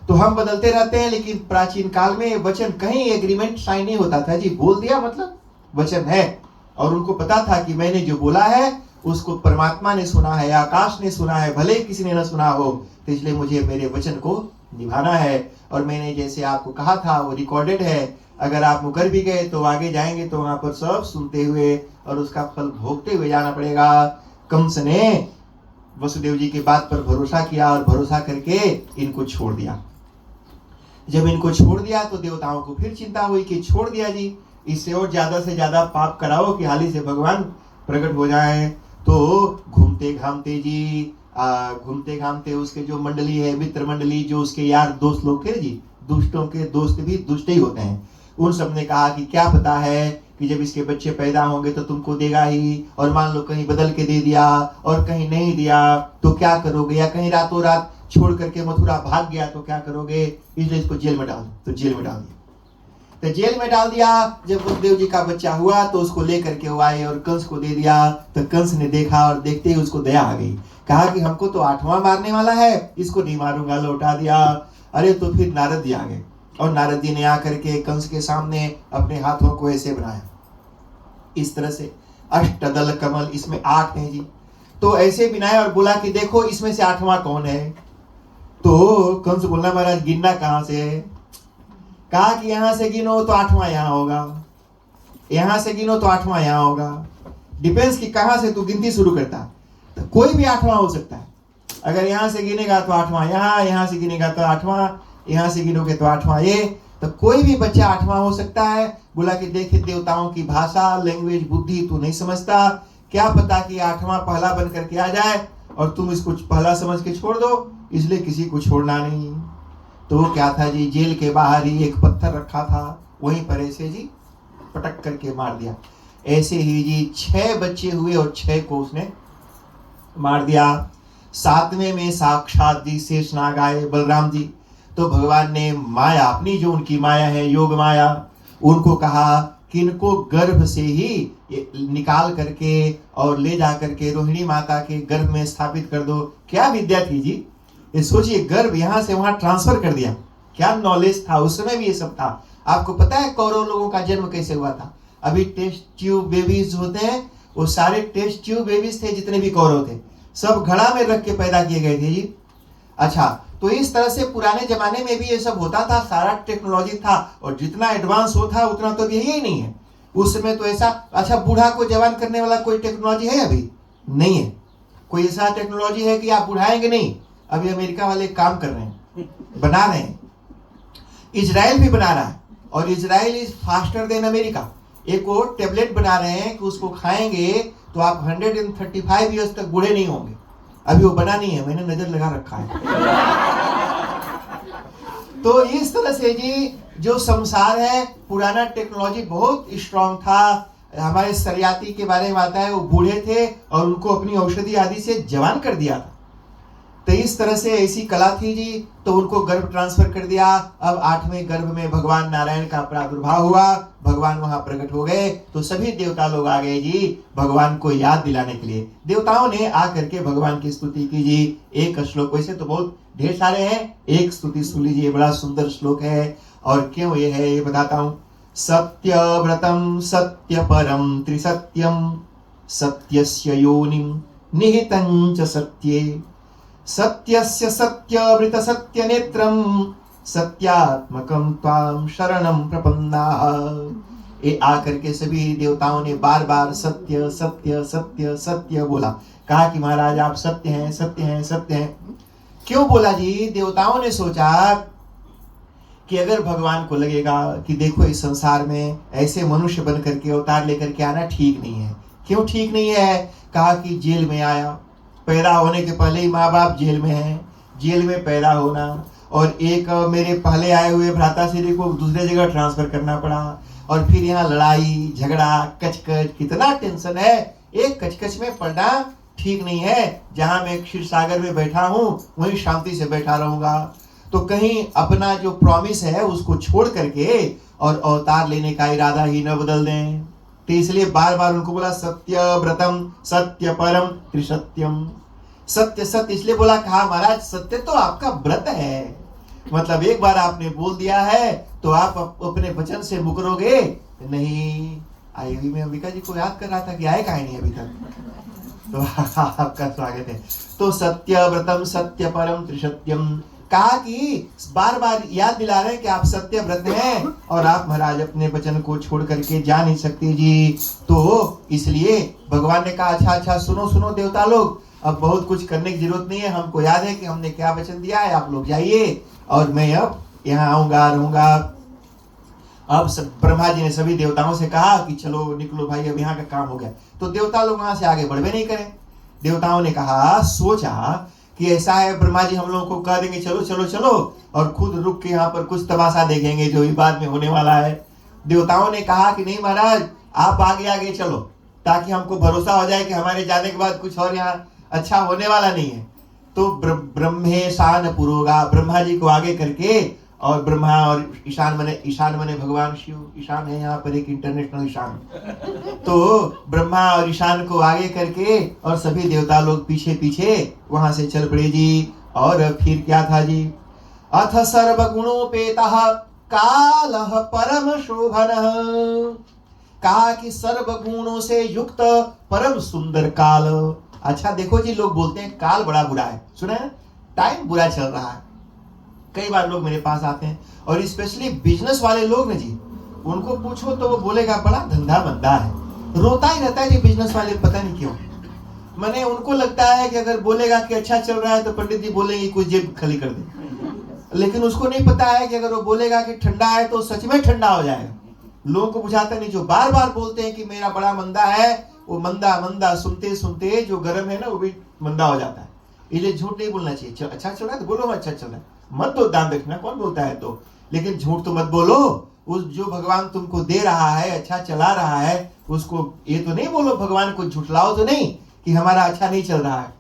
[SPEAKER 1] तो हम बदलते रहते हैं, लेकिन प्राचीन काल में वचन कहीं एग्रीमेंट साइन नहीं होता था जी। बोल दिया मतलब वचन है, और उनको पता था कि मैंने जो बोला है उसको परमात्मा ने सुना है, आकाश ने सुना है, भले ही किसी ने न सुना हो। तो इसलिए मुझे मेरे वचन को निभाना है। और मैंने जैसे आपको कहा था वो रिकॉर्डेड है। अगर आप मुकर भी गए तो आगे जाएंगे तो वहां पर सब सुनते हुए और उसका फल भोगते हुए जाना पड़ेगा। कंस ने वसुदेव जी की बात पर भरोसा किया और भरोसा करके इनको छोड़ दिया। जब इनको छोड़ दिया तो देवताओं को फिर चिंता हुई कि छोड़ दिया जी, इससे और ज्यादा से ज्यादा पाप कराओ कि हाली से भगवान प्रकट हो जाए। तो घूमते घामते उसके जो मंडली है, मित्र मंडली, जो उसके यार दोस्त लोग थे जी, दुष्टों के दोस्त भी दुष्ट ही होते हैं, उन सब ने कहा कि क्या पता है कि जब इसके बच्चे पैदा होंगे तो तुमको देगा ही, और मान लो कहीं बदल के दे दिया और कहीं नहीं दिया तो क्या करोगे, या कहीं रातों रात छोड़ करके मथुरा भाग गया तो क्या करोगे, इसलिए इसको जेल में डाल दो। तो जेल में डाल दिया। तो जेल में डाल दिया। जब बुद्धदेव जी का बच्चा हुआ तो उसको लेकर के वो आए और कंस को दे दिया। तो कंस ने देखा और देखते ही उसको दया आ गई, कहा कि हमको तो 8वां मारने वाला है, इसको नहीं मारूंगा, लौटा दिया। अरे तो फिर नारद जी आ गए और नारद जी ने आकर के कंस के सामने अपने हाथों को ऐसे बनाया, इस तरह से अष्टदल कमल, इसमें 8 हैं जी। तो ऐसे बनाया और बोला कि देखो इसमें से 8वां कौन है। तो कंस बोलना महाराज गिनना कहां से है। कहा कि यहां से गिनो तो 8वां यहां होगा, यहां से गिनो तो 8वां यहां होगा। डिपेंड्स कि कहां से तू गिनती शुरू करता। तो कोई भी 8वां हो सकता है। अगर यहां से गिनेगा तो 8वां यहां, यहां से गिनेगा तो 8वां, यहां से गिनोगे तो 8वां ये। तो कोई भी बच्चा 8वां हो सकता है। बोला कि देखे देवताओं की भाषा, लैंग्वेज, बुद्धि तू नहीं समझता, क्या पता कि 8वां पहला बन करके आ जाए और तुम इसको पहला समझ के छोड़ दो, इसलिए किसी को छोड़ना नहीं। तो वो क्या था जी, जेल के बाहर ही एक पत्थर रखा था, वहीं पर ऐसे जी पटक करके मार दिया। ऐसे ही जी 6 बच्चे हुए और 6 को उसने मार दिया। 7वें में साक्षात जी शेषनाग आए, बलराम जी। तो भगवान ने माया अपनी, जो उनकी माया है योग माया, उनको कहा कि इनको गर्भ से ही निकाल करके और ले जा करके रोहिणी माता के गर्भ में स्थापित कर दो। क्या विद्या थी जी, ये सोचिए, गर्भ यहां से वहां ट्रांसफर कर दिया। क्या नॉलेज था उस समय भी, ये सब था। आपको पता है कौरव लोगों का जन्म कैसे हुआ था? अभी टेस्ट ट्यूब बेबीज होते हैं, वो सारे टेस्ट ट्यूब बेबीज थे, जितने भी कौरव थे सब घड़ा में रख के पैदा किए गए थे जी। अच्छा, तो इस तरह से पुराने जमाने में भी ये सब होता था, सारा टेक्नोलॉजी था। और जितना एडवांस होता उतना तो यही नहीं है उस समय तो ऐसा। अच्छा, बूढ़ा को जवान करने वाला कोई टेक्नोलॉजी है? अभी नहीं है। कोई ऐसा टेक्नोलॉजी है कि आप बुढ़ाएंगे नहीं? अभी अमेरिका वाले काम कर रहे हैं, बना रहे हैं। इजराइल भी बना रहा है, और Israel is faster than America. एक वो टेबलेट बना रहे हैं कि उसको खाएंगे तो आप 135 ईयर्स तक बूढ़े नहीं होंगे। अभी वो बना नहीं है, मैंने नजर लगा रखा है। तो इस तरह से जी जो संसार है, पुराना टेक्नोलॉजी बहुत स्ट्रांग था। हमारे सरियाती के बारे में आता है, वो बूढ़े थे और उनको अपनी औषधि आदि से जवान कर दिया था। तो इस तरह से ऐसी कला थी जी। तो उनको गर्भ ट्रांसफर कर दिया। अब 8वें गर्भ में भगवान नारायण का प्रादुर्भाव हुआ, भगवान वहां प्रकट हो गए। तो सभी देवता लोग आ गए जी भगवान को याद दिलाने के लिए। देवताओं ने आकर के भगवान की स्तुति की जी। एक श्लोक, वैसे तो बहुत ढेर सारे हैं, एक स्तुति सुन लीजिए, बड़ा सुंदर श्लोक है। और क्यों ये है ये बताता हूं। सत्यव्रतम सत्य परम त्रिसत्यम, सत्यस्य योनिम निहितं च सत्ये, सत्यस्य सत्यवृत सत्य नेत्रम, सत्यात्मकम त्वाम शरणम प्रपन्नाः। ये आकर के सभी देवताओं ने बार बार सत्य सत्य सत्य सत्य बोला। कहा कि महाराज आप सत्य हैं, सत्य हैं, सत्य हैं। क्यों बोला जी? देवताओं ने सोचा कि अगर भगवान को लगेगा कि देखो इस संसार में ऐसे मनुष्य बन करके अवतार लेकर के आना ठीक नहीं है। क्यों ठीक नहीं है? कहा कि जेल में आया, पैदा होने के पहले ही माँ बाप जेल में हैं, जेल में पैदा होना, और एक मेरे पहले आए हुए भ्राताश्री को दूसरे जगह ट्रांसफर करना पड़ा, और फिर यहाँ लड़ाई झगड़ा कचकच, कितना टेंशन है। एक कचकच में पड़ना ठीक नहीं है। जहां मैं क्षीर सागर में बैठा हूँ वहीं शांति से बैठा रहूंगा। तो कहीं अपना जो प्रॉमिस है उसको छोड़ करके और अवतार लेने का इरादा ही न बदल दें। तो इसलिए बार बार उनको बोला सत्य व्रतम सत्य परम त्रिसत्यम। सत्य सत्य इसलिए बोला, कहा महाराज सत्य तो आपका व्रत है, मतलब एक बार आपने बोल दिया है तो आप अपने वचन से मुकरोगे नहीं। आई हुई मैं अंबिका जी को याद कर रहा था कि आए काहे नहीं अभी तक, तो आपका स्वागत है। तो सत्य व्रतम सत्य परम त्रिसत्यम, कहा कि बार बार याद दिला रहे हैं कि आप सत्य व्रत हैं और आप महाराज अपने वचन को छोड़ करके जा नहीं सकते जी। तो इसलिए भगवान ने कहा अच्छा अच्छा सुनो सुनो देवता लोग, अब बहुत कुछ करने की जरूरत नहीं है, हमको याद है कि हमने क्या वचन दिया है, आप लोग जाइए और मैं अब यहाँ आऊंगा रहूंगा। अब ब्रह्मा जी ने सभी देवताओं से कहा कि चलो निकलो भाई, अब यहाँ का काम हो गया। तो देवता लोग वहां से आगे बढ़वे नहीं करें। देवताओं ने कहा, सोचा कि ऐसा है ब्रह्मा जी हम लोगों को कह देंगे चलो चलो चलो, और खुद रुक के यहाँ पर कुछ तमाशा देखेंगे जो भी बाद में होने वाला है। देवताओं ने कहा कि नहीं महाराज आप आगे आगे चलो, ताकि हमको भरोसा हो जाए कि हमारे जाने के बाद कुछ और यहाँ अच्छा होने वाला नहीं है। तो ब्रह्मेशान पुरोगा, ब्रह्मा जी को आगे करके और ब्रह्मा और ईशान मने भगवान शिव। ईशान है यहाँ पर एक इंटरनेशनल ईशान। तो ब्रह्मा और ईशान को आगे करके और सभी देवता लोग पीछे पीछे वहां से चल पड़े जी। और फिर क्या था जी, अथ सर्वगुणोपेतः कालः परम शोभनः, कहा कि सर्व गुणों से युक्त परम सुंदर काल। अच्छा देखो जी, लोग बोलते हैं काल बड़ा बुरा है, सुना है, टाइम बुरा चल रहा है। कई बार लोग मेरे पास आते हैं और स्पेशली बिजनेस वाले लोग ना जी, उनको पूछो तो वो बोलेगा बड़ा धंधा मंदा है, रोता ही रहता है जी बिजनेस वाले, पता नहीं क्यों। मैंने उनको लगता है कि अगर बोलेगा कि अच्छा चल रहा है तो पंडित जी बोलेंगे कुछ जेब खाली कर दे, लेकिन उसको नहीं पता है कि अगर वो बोलेगा कि ठंडा है तो सच में ठंडा हो जाएगा। लोगों को बुझाता नहीं, जो बार बार बोलते हैं कि मेरा बड़ा मंदा है, वो मंदा मंदा सुनते सुनते जो गर्म है ना वो भी मंदा हो जाता है। इसलिए झूठ नहीं बोलना चाहिए। अच्छा चल रहा है तो बोलो अच्छा चल रहा है, मत तो दान रखना, कौन बोलता है तो, लेकिन झूठ तो मत बोलो। उस जो भगवान तुमको दे रहा है, अच्छा चला रहा है, उसको ये तो नहीं बोलो, भगवान को झुठलाओ तो नहीं कि हमारा अच्छा नहीं चल रहा है।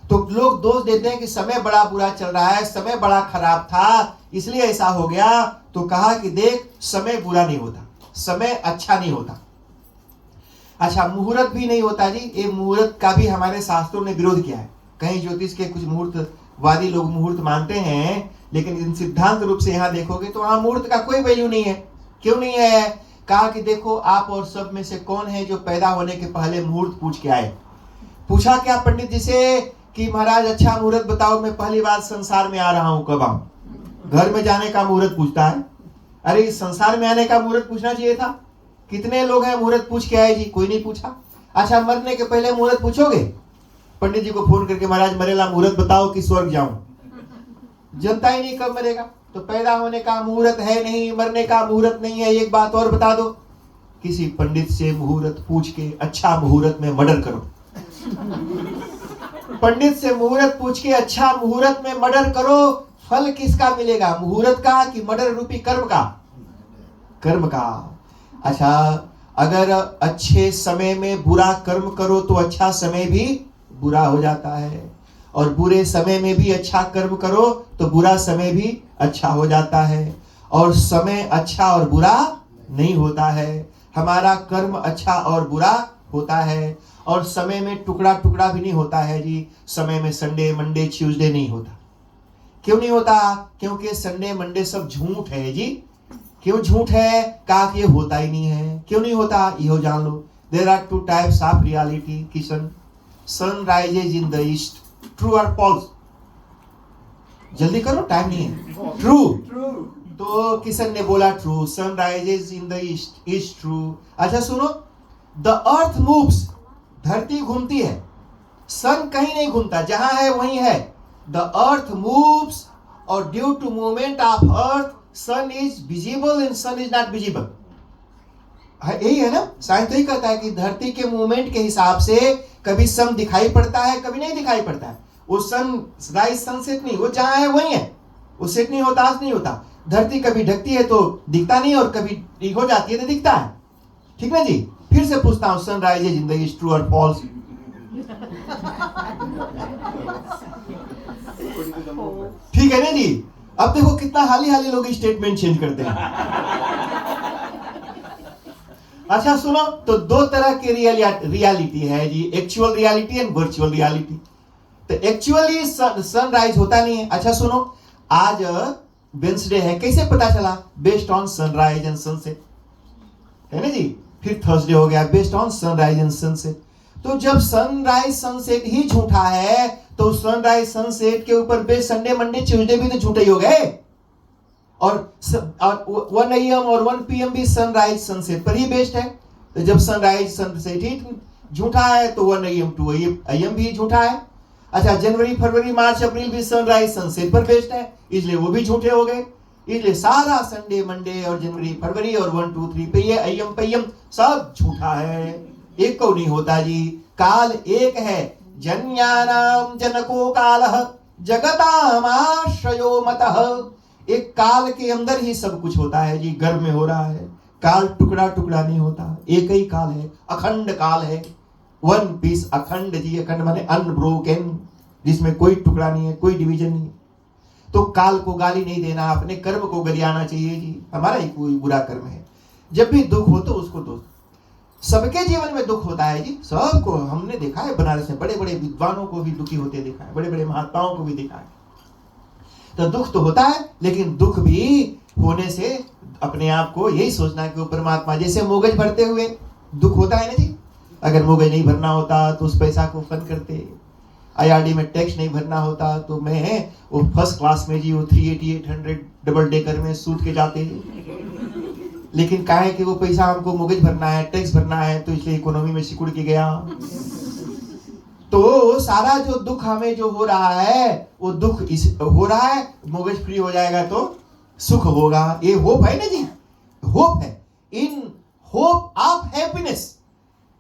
[SPEAKER 1] तो लोग दोष देते हैं कि समय बड़ा बुरा चल रहा है, समय बड़ा खराब था इसलिए ऐसा हो गया। तो कहा कि देख समय बुरा नहीं होता, समय अच्छा नहीं होता। अच्छा मुहूर्त भी नहीं होता जी, ये मुहूर्त का भी हमारे शास्त्रों ने विरोध किया है। कहीं ज्योतिष के कुछ मुहूर्तवादी लोग मुहूर्त मानते हैं, लेकिन इन सिद्धांत रूप से यहाँ देखोगे तो वहां मुहूर्त का कोई वैल्यू नहीं है। क्यों नहीं है? कहा कि देखो आप और सब में से कौन है जो पैदा होने के पहले मुहूर्त पूछ के आए। पूछा क्या पंडित जी से कि महाराज अच्छा मुहूर्त बताओ, मैं पहली बार संसार में आ रहा हूं, कब आऊं? घर में जाने का मुहूर्त पूछता है। अरे इस संसार में आने का मुहूर्त पूछना चाहिए था। कितने लोग हैं मुहूर्त पूछ के आए जी? कोई नहीं पूछा। अच्छा मरने के पहले मुहूर्त पूछोगे? पंडित जी को फोन करके महाराज मरेला मुहूर्त बताओ कि स्वर्ग जाऊं। जनता ही नहीं कब मरेगा। तो पैदा होने का मुहूर्त है नहीं, मरने का मुहूर्त नहीं है। एक बात और बता दो, किसी पंडित से मुहूर्त पूछ के अच्छा मुहूर्त में मर्डर करो। पंडित से मुहूर्त पूछ के अच्छा मुहूर्त में मर्डर करो, फल किसका मिलेगा? मुहूर्त का कि मर्डर रूपी कर्म का? कर्म का। अच्छा अगर अच्छे समय में बुरा कर्म करो तो अच्छा समय भी बुरा हो जाता है, और बुरे समय में भी अच्छा कर्म करो तो बुरा समय भी अच्छा हो जाता है। और समय अच्छा और बुरा नहीं होता है, हमारा कर्म अच्छा और बुरा होता है। और समय में टुकड़ा टुकड़ा भी नहीं होता है जी। समय में संडे मंडे ट्यूसडे नहीं होता। क्यों नहीं होता? क्योंकि संडे मंडे सब झूठ है जी। क्यों झूठ है? कहा कि ये होता ही नहीं है। क्यों नहीं होता? यो जान लो। There are two types of reality. Kishan, sun rises in the east, true और फॉल्स? जल्दी करो, टाइम नहीं है। ट्रू। तो किशन ने बोला true. Sun rises in the east is true. अच्छा सुनो, द अर्थ मूव्स, धरती घूमती है, सन कहीं नहीं घूमता, जहां है वहीं है। द अर्थ मूव्स और due to movement of earth sun is visible and sun is not visible. यही है ना, साइंस तो ही कहता है कि धरती के मूवमेंट के हिसाब से कभी सन दिखाई पड़ता है, कभी नहीं दिखाई पड़ता है। वो सन राइज सनसेट नहीं, वो जहां है वहीं है, वो सेट नहीं होता, आज नहीं होता। धरती कभी ढकती है तो दिखता नहीं, और कभी हो जाती है तो दिखता है। ठीक है जी। फिर से पूछता हूं, sun rises in the east, true और फॉल्स? ठीक है ना जी। अब देखो कितना हाली हाली लोग स्टेटमेंट चेंज करते हैं। अच्छा सुनो, तो दो तरह की रियलिटी है जी, actual reality and virtual reality. तो एक्चुअली सनराइज होता नहीं है। अच्छा सुनो, आज वेडनेसडे है, कैसे पता चला? Based on sunrise and sunset, है ना जी। फिर थर्सडे हो गया, based on sunrise and sunset. तो जब सनराइज सनसेट ही झूठा है तो सनराइज सनसेट के ऊपर बेस्ड संडे मंडे ट्यूसडे भी तो झूठे ही हो गए। और 1 AM और 1 PM भी सनराइज सनसेट पर ही बेस्ड है। तो जब सनराइज सनसेट ही झूठा है तो 1 AM 2 AM भी झूठा है। अच्छा जनवरी फरवरी मार्च अप्रैल भी सनराइज सनसेट पर बेस्ड है, इसलिए वो भी झूठे हो गए। इसलिए सारा संडे मंडे और जनवरी फरवरी और 1 2 3 पे ये अयम पयम सब झूठा है, एक को नहीं होता जी। काल एक है, जन्यानाम जनको कालः जगतामाश्रयो मतः। एक काल के अंदर ही सब कुछ होता है जी। गर्भ में हो रहा है, काल टुकड़ा टुकड़ा नहीं होता, एक ही काल है, अखंड काल है, वन पीस, अखंड जी। अखंड माने अनब्रोकन, जिसमें कोई टुकड़ा नहीं है, कोई डिवीजन नहीं है। तो काल को गाली नहीं देना, अपने कर्म को गरियाना चाहिए जी, हमारा ही कोई बुरा कर्म है। जब भी दुख हो तो उसको दो। सबके जीवन में दुख होता है जी, सबको। हमने देखा है बनारस में बड़े बड़े विद्वानों को भी दुखी होते देखा है, बड़े बड़े महात्माओं को भी देखा है। तो दुख तो होता है, लेकिन दुख भी होने से अपने आप को यही सोचना कि वो परमात्मा, जैसे मोगज भरते हुए दुख होता है ना जी, अगर मोगज नहीं भरना होता तो उस पैसा को फन करते, IRD में टैक्स नहीं भरना होता तो मैं वो फर्स्ट क्लास में जी वो 380-800 डबल डेकर में सूत के जाते। लेकिन कहा है कि वो पैसा हमको मोगज भरना है, टैक्स भरना है, तो इसलिए इकोनॉमी में सिकुड़ के गया। तो सारा जो दुख हमें जो हो रहा है वो दुख इस हो रहा है, मोगज फ्री हो जाएगा तो सुख होगा। ये होप है ना जी, होप है। इन होप ऑफ हैप्पीनेस,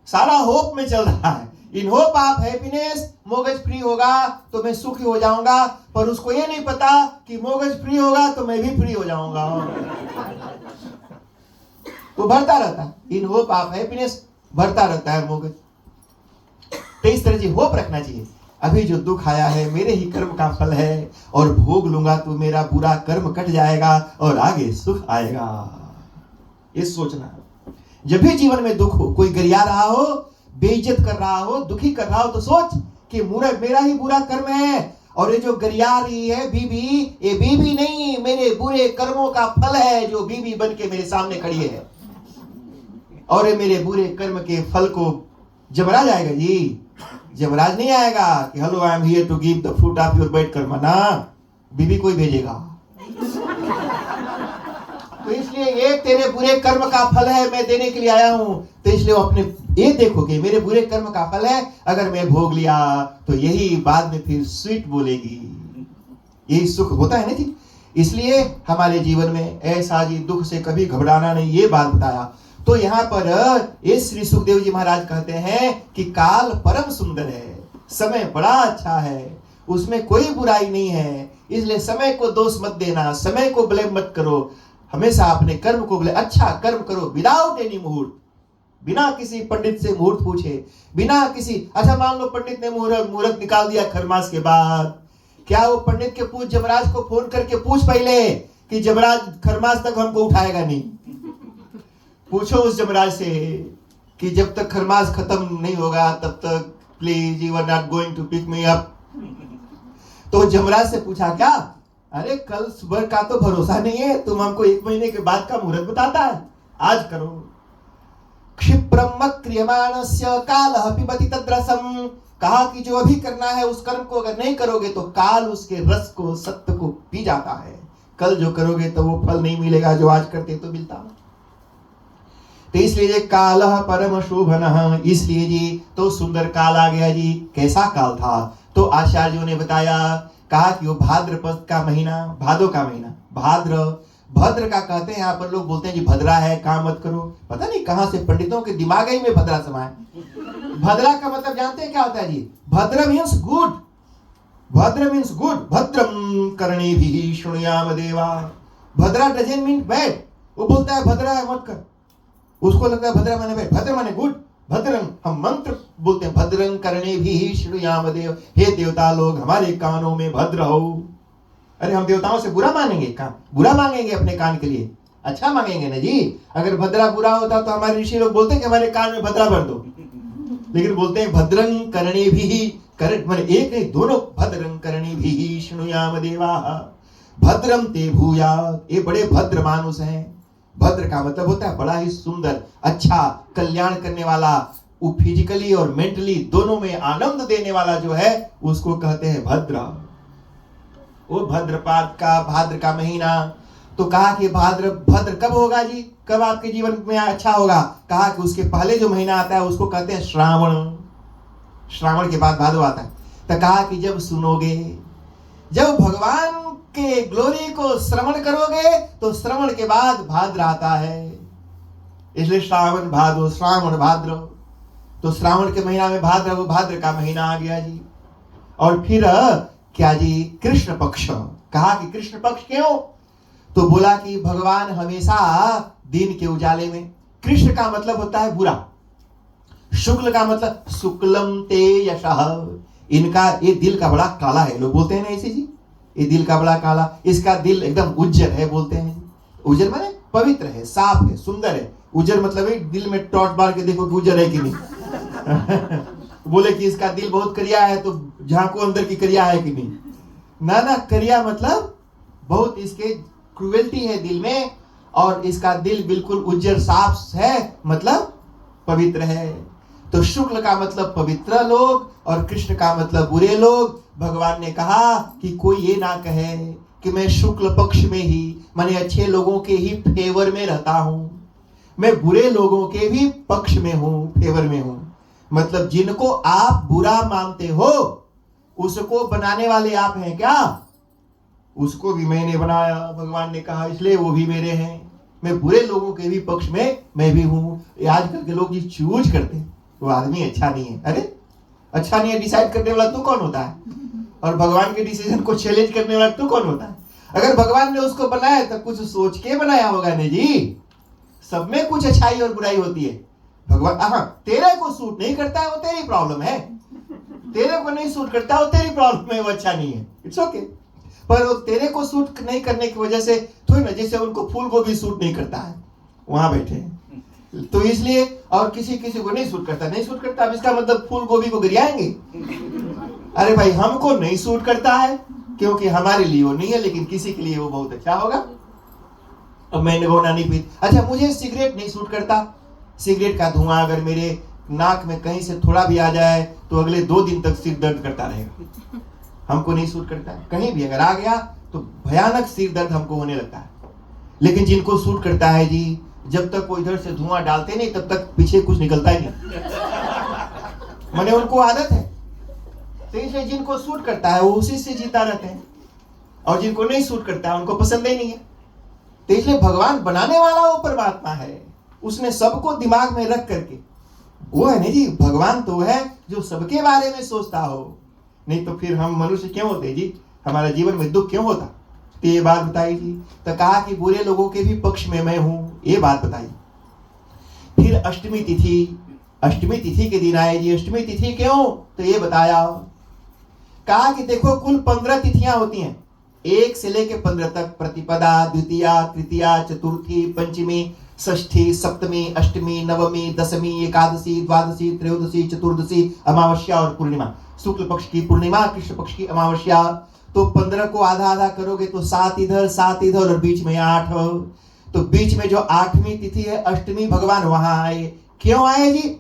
[SPEAKER 1] सारा होप में चल रहा है। In hope of happiness, mortgage free होगा तो मैं सुखी हो जाऊंगा, पर उसको ये नहीं पता कि मोगज फ्री होगा तो मैं भी फ्री हो जाऊंगा। वो भरता रहता है, इन होप ऑफ हैप्पीनेस भरता रहता है मोगज। तो इस तरह से होप रखना चाहिए, अभी जो दुख आया है मेरे ही कर्म का फल है, और भोग लूंगा तो मेरा बुरा कर्म कट जाएगा और आगे सुख आएगा। ये सोचना। जब भी जीवन में दुख हो, कोई गरिया रहा हो, बेइज्जत कर रहा हो, दुखी कर रहा हो, तो सोच कि मेरा ही बुरा कर्म है, और ये जो गरिया रही है बीबी, ये बीबी नहीं, मेरे बुरे कर्मों का फल है जो बीबी बन के मेरे सामने खड़ी है। और ये मेरे बुरे कर्म के फल को जमराज आएगा जी, जमराज नहीं आएगा कि hello I am here to give the fruit of your bad karma, ना, बीबी कोई भेजेगा। तो इसलिए ये तेरे बुरे कर्म का फल है, मैं देने के लिए आया हूं। तो इसलिए वो अपने ये देखो कि मेरे बुरे कर्म का फल है, अगर मैं भोग लिया तो यही बाद में फिर स्वीट बोलेगी, यही सुख होता है ना जी। इसलिए हमारे जीवन में ऐसा जी दुख से कभी घबराना नहीं, ये बात बताया। तो यहाँ पर ये श्री सुखदेव जी महाराज कहते हैं कि काल परम सुंदर है, समय बड़ा अच्छा है, उसमें कोई बुराई नहीं है, इसलिए समय को दोष मत देना, समय को ब्लेम मत करो, हमेशा अपने कर्म को ब्लेम, अच्छा कर्म करो विदाउट एनी मुहूर्त, बिना किसी पंडित से मुहूर्त पूछे, बिना किसी, अच्छा मान लो पंडित ने मुहूर्त निकाल दिया खरमास के बाद, क्या वो पंडित के पूछ जमराज को फोन करके पूछ पहले कि जमराज खरमास तक हमको उठाएगा नहीं? पूछो उस जमराज से कि जब तक खरमास खत्म नहीं होगा तब तक please you are not going to pick me up. तो जमराज से पूछा क्या, अरे कल सुबह का तो भरोसा नहीं है, तुम हमको 1 महीने के बाद का मुहूर्त बताता है, आज करो। क्षिप्रम क्रियमाणस्य कालः पिबति तद्रसम, कहा कि जो अभी करना है उस कर्म को अगर नहीं करोगे तो काल उसके रस को, सत्य को पी जाता है। कल जो करोगे तो वो फल नहीं मिलेगा जो आज करते तो मिलता। तो इसलिए कालः परम शोभनः, इसलिए जी तो सुंदर काल आ गया जी। कैसा काल था? तो आचार्यों ने बताया, कहा कि वो भाद्रपद का महीना, भादो का महीना, भद्र का कहते हैं, यहाँ पर लोग बोलते हैं जी भद्रा है, काम मत करो, पता नहीं कहां से पंडितों के दिमाग ही में भद्रा समाए। भद्रा का मतलब जानते हैं क्या होता है जी? भद्र मीन्स गुड, भद्र मीन्स गुड, भद्रम कर्णेभिः शृणुयाम देवा। भद्रा डजंट मीन बैड, वो बोलता है भद्रा है मत कर, उसको लगता है भद्रा माने बैड, भद्र माने गुड। भद्रं, हम मंत्र बोलते हैं, भद्रं कर्णेभिः शृणुयाम देव, हे देवता लोग हमारे कानों में भद्र हो। अरे हम देवताओं से बुरा मानेंगे, कान बुरा मांगेंगे अपने कान के लिए, अच्छा मांगेंगे ना जी। अगर भद्रा बुरा होता तो हमारे ऋषि लोग बोलते हैं कि हमारे कान में भद्रा भर दो, लेकिन बोलते हैं भद्रं कर्णेभिः, कर्ण माने एक नहीं दोनों, भद्रं कर्णेभिः शृणुयाम देवाः भद्रम ते भूयात्, ये बड़े भद्र मानुष हैं। भद्र का मतलब होता है बड़ा ही सुंदर, अच्छा, कल्याण करने वाला, वो फिजिकली और मेंटली दोनों में आनंद देने वाला जो है उसको कहते हैं भद्र। वो भद्रपाद का, भाद्र का महीना। तो कहा कि भद्र कब होगा जी, कब आपके जीवन में अच्छा होगा? कहा कि उसके पहले जो महीना आता है उसको कहते हैं श्रावण, श्रावण के बाद भादो आता है। तो कहा कि जब सुनोगे, जब भगवान के ग्लोरी को श्रवण करोगे तो श्रवण के बाद भाद्र आता है, इसलिए श्रावण भादो, श्रावण भाद्र। तो श्रावण के महीना में भाद्र, वो भाद्र का महीना आ गया जी। और फिर क्या जी, कृष्ण पक्ष। कहा कि कृष्ण पक्ष क्यों? तो बोला कि भगवान हमेशा दिन के उजाले में, कृष्ण का मतलब होता है बुरा, शुक्ल का मतलब शुक्लम ते यशः, इनका ये दिल का बड़ा काला है, लोग बोलते हैं ना ऐसे जी, ये दिल का बड़ा काला, इसका दिल एकदम उज्जर है बोलते हैं। उज्जर माने पवित्र है, साफ है, सुंदर है। उज्जर मतलब है दिल में टॉर्च मार के देखो कि उज्जर है कि नहीं। बोले कि इसका दिल बहुत करिया है तो झांको अंदर की करिया है कि नहीं। ना ना, करिया मतलब बहुत इसके क्रुएल्टी है दिल में, और इसका दिल बिल्कुल उज्जर साफ है, मतलब पवित्र है। तो शुक्ल का मतलब पवित्र लोग और कृष्ण का मतलब बुरे लोग। भगवान ने कहा कि कोई ये ना कहे कि मैं शुक्ल पक्ष में ही, माने अच्छे लोगों के ही फेवर में रहता हूं, मैं बुरे लोगों के भी पक्ष में हूं, फेवर में हूं। मतलब जिनको आप बुरा मानते हो उसको बनाने वाले आप हैं क्या? उसको भी मैंने बनाया, भगवान ने कहा, इसलिए वो भी मेरे हैं। मैं बुरे लोगों के भी पक्ष में मैं भी हूं। आजकल के लोग ये चूज करते हैं, वो आदमी अच्छा नहीं है। अरे अच्छा नहीं है डिसाइड करने वाला तू कौन होता है? और भगवान के डिसीजन को चैलेंज करने वाला तू कौन होता है? अगर भगवान ने उसको बनाया तो कुछ सोच के बनाया होगा ने जी। सब में कुछ अच्छाई और बुराई होती है। भगवान तेरे को सूट नहीं करता है वो तेरी प्रॉब्लम है, तेरे को नहीं सूट करता वो तेरी प्रॉब्लम है, वो अच्छा नहीं है, इट्स ओके। पर वो तेरे को सूट नहीं करने की वजह से थोड़ी ना, जैसे उनको फूल को भी सूट नहीं करता है, वहां बैठे हैं तो इसलिए, और किसी किसी को नहीं सूट करता, नहीं सूट करता, अब इसका मतलब फूल गोभी को गिराएंगे। अरे भाई हमको नहीं सूट करता है क्योंकि हमारे लिए वो नहीं है, लेकिन किसी के लिए वो बहुत अच्छा होगा। अब मैंने वो नहीं पी, अच्छा मुझे सिगरेट नहीं सूट करता, सिगरेट का धुआं अगर मेरे नाक में कहीं से थोड़ा भी आ जाए तो अगले 2 दिन तक सिर दर्द करता रहेगा। हमको नहीं सूट करता है, कहीं भी अगर आ गया तो भयानक सिर दर्द हमको होने लगता है। लेकिन जिनको सूट करता है जी, जब तक वो इधर से धुआं डालते नहीं तब तक पीछे कुछ निकलता ही नहीं, माने उनको आदत है। तो इसलिए जिनको सूट करता है वो उसी से जीता रहते हैं, और जिनको नहीं सूट करता है उनको पसंद ही नहीं है। तो इसलिए भगवान बनाने वाला वो परमात्मा है, उसने सबको दिमाग में रख करके, वो है नहीं जी, भगवान तो है जो सबके बारे में सोचता हो। नहीं तो फिर हम मनुष्य क्यों होते जी, हमारा जीवन में दुख क्यों होता? तो ये बात बताई जी। तो कहा कि बुरे लोगों के भी पक्ष में मैं हूं, ये बात बताई। फिर अष्टमी तिथि, अष्टमी तिथि के दिन आए जी। अष्टमी तिथि क्यों? तो ये बताया। कहा कि देखो कुल 15 तिथियां होती हैं, 1 से लेके 15 तक, प्रतिपदा, द्वितीया, तृतीया, चतुर्थी, पंचमी, षष्ठी, सप्तमी, अष्टमी, नवमी, दशमी, एकादशी, द्वादशी, त्रयोदशी, चतुर्दशी, अमावस्या और पूर्णिमा। शुक्ल पक्ष की पूर्णिमा, कृष्ण पक्ष की अमावस्या। तो 15 को आधा आधा करोगे तो 7 इधर 7 इधर और बीच में 8। तो बीच में जो 8वीं तिथि है अष्टमी, भगवान वहां आए। क्यों आए जी?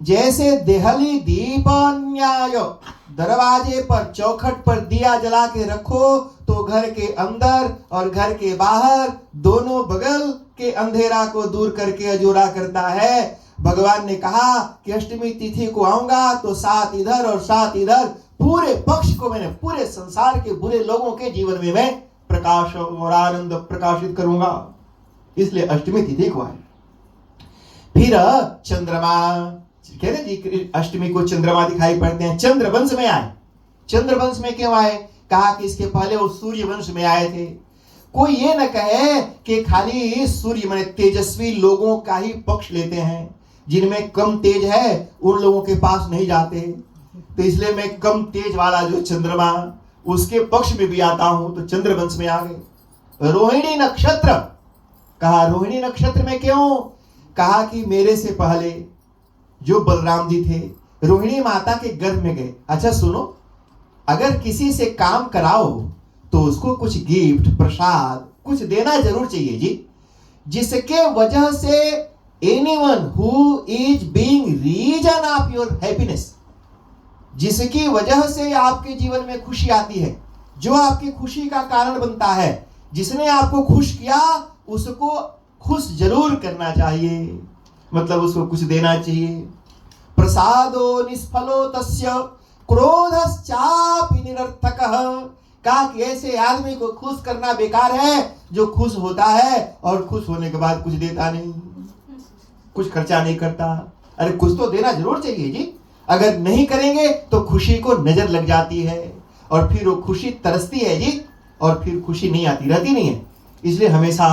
[SPEAKER 1] जैसे देहली दीप न्याय, दरवाजे पर चौखट पर दिया जला के रखो तो घर के अंदर और घर के बाहर दोनों बगल के अंधेरा को दूर करके अजोरा करता है। भगवान ने कहा कि अष्टमी तिथि को आऊंगा तो 7 इधर और 7 इधर, पूरे पक्ष को मैंने पूरे संसार के बुरे लोगों के जीवन में मैं प्रकाश और आनंद प्रकाशित करूंगा, इसलिए अष्टमी तिथि को आए। फिर चंद्रमा, कहते जी अष्टमी को चंद्रमा दिखाई पड़ते हैं, चंद्रवंश में आए। चंद्रवंश में क्यों आए? कहा कि इसके पहले वो सूर्य वंश में आए थे। कोई ये न कहे कि खाली सूर्य माने तेजस्वी लोगों का ही पक्ष लेते हैं, जिनमें कम तेज है उन लोगों के पास नहीं जाते। तो इसलिए मैं कम तेज वाला जो चंद्रमा, उसके पक्ष में भी आता हूं। तो चंद्रवंश में आ गए। रोहिणी नक्षत्र, कहा रोहिणी नक्षत्र में क्यों? कहा कि मेरे से पहले जो बलराम जी थे रोहिणी माता के गर्भ में गए। अच्छा सुनो, अगर किसी से काम कराओ तो उसको कुछ गिफ्ट, प्रसाद कुछ देना जरूर चाहिए जी, जिसके वजह से anyone who is being reason of your happiness, जिसकी वजह से आपके जीवन में खुशी आती है, जो आपकी खुशी का कारण बनता है, जिसने आपको खुश किया उसको खुश जरूर करना चाहिए, मतलब उसको कुछ देना चाहिए। प्रसादो निष्फलो तस्य क्रोधश्चापि निरर्थकः, कहा कि ऐसे आदमी को खुश करना बेकार है जो खुश होता है और खुश होने के बाद कुछ देता नहीं, कुछ खर्चा नहीं करता। अरे कुछ तो देना जरूर चाहिए जी, अगर नहीं करेंगे तो खुशी को नजर लग जाती है और फिर वो खुशी तरसती है जी, और फिर खुशी नहीं आती, रहती नहीं है। इसलिए हमेशा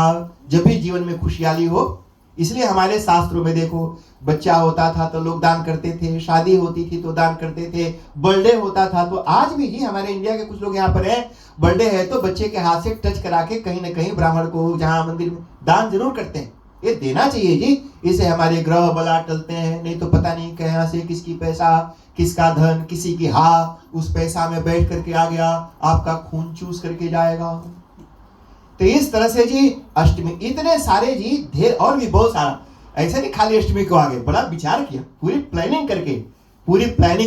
[SPEAKER 1] जब भी जीवन में खुशहाली हो इसलिए हमारे शास्त्रों में देखो, बच्चा होता था तो लोग दान करते थे, शादी होती थी तो दान करते थे, बर्थडे होता था तो आज भी जी हमारे इंडिया के कुछ लोग यहाँ पर हैं, बर्थडे है तो बच्चे के हाथ से टच करा के कहीं ना कहीं ब्राह्मण को, जहाँ मंदिर में, दान जरूर करते हैं। ये देना चाहिए जी, इसे हमारे ग्रह बला टलते हैं, नहीं तो पता नहीं कहाँ से किसकी पैसा, किसका धन, किसी की उस पैसा में बैठ करके आ गया, आपका खून चूस करके जाएगा। तो इस तरह से जी अष्टमी, इतने सारे जी ढेर और भी बहुत सारा, ऐसे नहीं खाली अष्टमी को आगे बड़ा विचार किया, पूरी प्लानिंग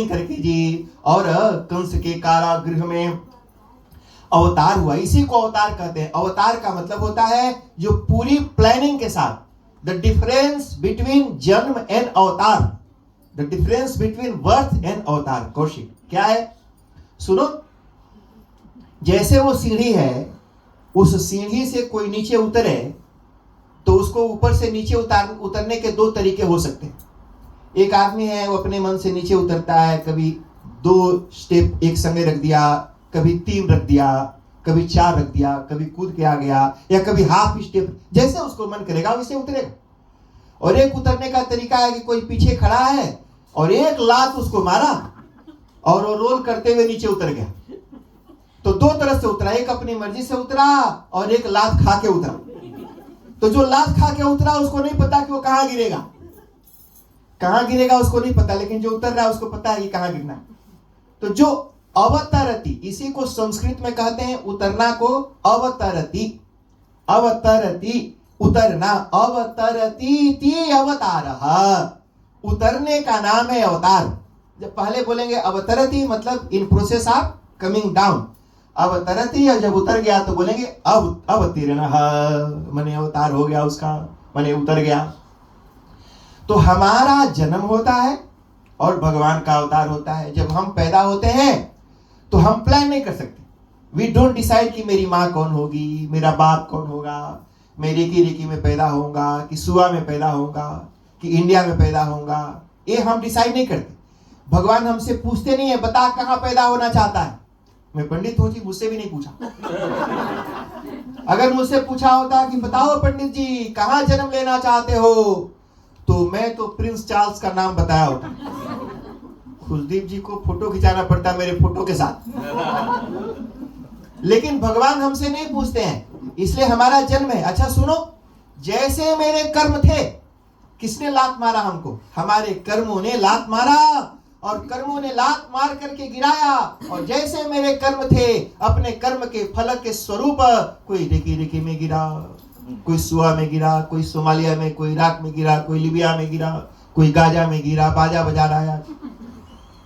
[SPEAKER 1] करके जी। और कंस के कारागृह में अवतार हुआ, इसी को अवतार कहते हैं। अवतार का मतलब होता है जो पूरी प्लानिंग के साथ, द डिफरेंस बिटवीन जन्म एंड अवतार, the difference between birth and अवतार। कौशिक क्या है सुनो, जैसे वो सीढ़ी है, उस सीढ़ी से कोई नीचे उतरे तो उसको ऊपर से नीचे उतरने के दो तरीके हो सकते हैं। एक आदमी है वो अपने मन से नीचे उतरता है, कभी 2 स्टेप एक संगे रख दिया, कभी 3 रख दिया, कभी 4 रख दिया, कभी कूद के आ गया, या कभी हाफ स्टेप, जैसे उसको मन करेगा वैसे उतरेगा। और एक उतरने का तरीका है कि कोई पीछे खड़ा है और एक लात उसको मारा और वो रोल करते हुए नीचे उतर गया। तो 2 तरह से उतरा, एक अपनी मर्जी से उतरा और एक लात खा के उतरा। तो जो लात खा के उतरा उसको नहीं पता कि वो कहां गिरेगा उसको नहीं पता, लेकिन जो उतर रहा है उसको पता है कि कहां गिरना। तो जो अवतरती, इसी को संस्कृत में कहते हैं उतरना को अवतरती, उतरना, अवतरती ती अवतार, उतरने का नाम है अवतार। जब पहले बोलेंगे अवतरती मतलब in process of coming down, अवतरती, और जब उतर गया तो बोलेंगे अवतीर्ण, माने अवतार हो गया उसका, माने उतर गया। तो हमारा जन्म होता है और भगवान का अवतार होता है। जब हम पैदा होते हैं तो हम प्लान नहीं कर सकते, वी डोंट डिसाइड कि मेरी माँ कौन होगी, मेरा बाप कौन होगा, मैं रेकी में पैदा होऊंगा कि सुआ में पैदा होऊंगा कि इंडिया में पैदा होऊंगा, ये हम डिसाइड नहीं करते। भगवान हमसे पूछते नहीं है बता कहाँ पैदा होना चाहता है। मैं पंडित हूं जी, मुझसे भी नहीं पूछा। अगर मुझसे पूछा होता कि बताओ पंडित जी कहाँ जन्म लेना चाहते हो, तो मैं तो प्रिंस चार्ल्स का नाम बताया होता। खुशदीप जी को फोटो खिंचाना पड़ता मेरे फोटो के साथ। लेकिन भगवान हमसे नहीं पूछते हैं, इसलिए हमारा जन्म है। अच्छा सुनो, जैसे मेरे कर्म थे, किसने लात मारा हमको? हमारे कर्मों ने लात मारा, और कर्मों ने लात मार करके गिराया। और जैसे मेरे कर्म थे, अपने कर्म के फल के स्वरूप, कोई रेकी में गिरा, कोई सुआ में गिरा, कोई सोमालिया में, कोई इराक में गिरा, कोई लीबिया में गिरा, कोई गाजा में गिरा, बाजा बजा रहा है।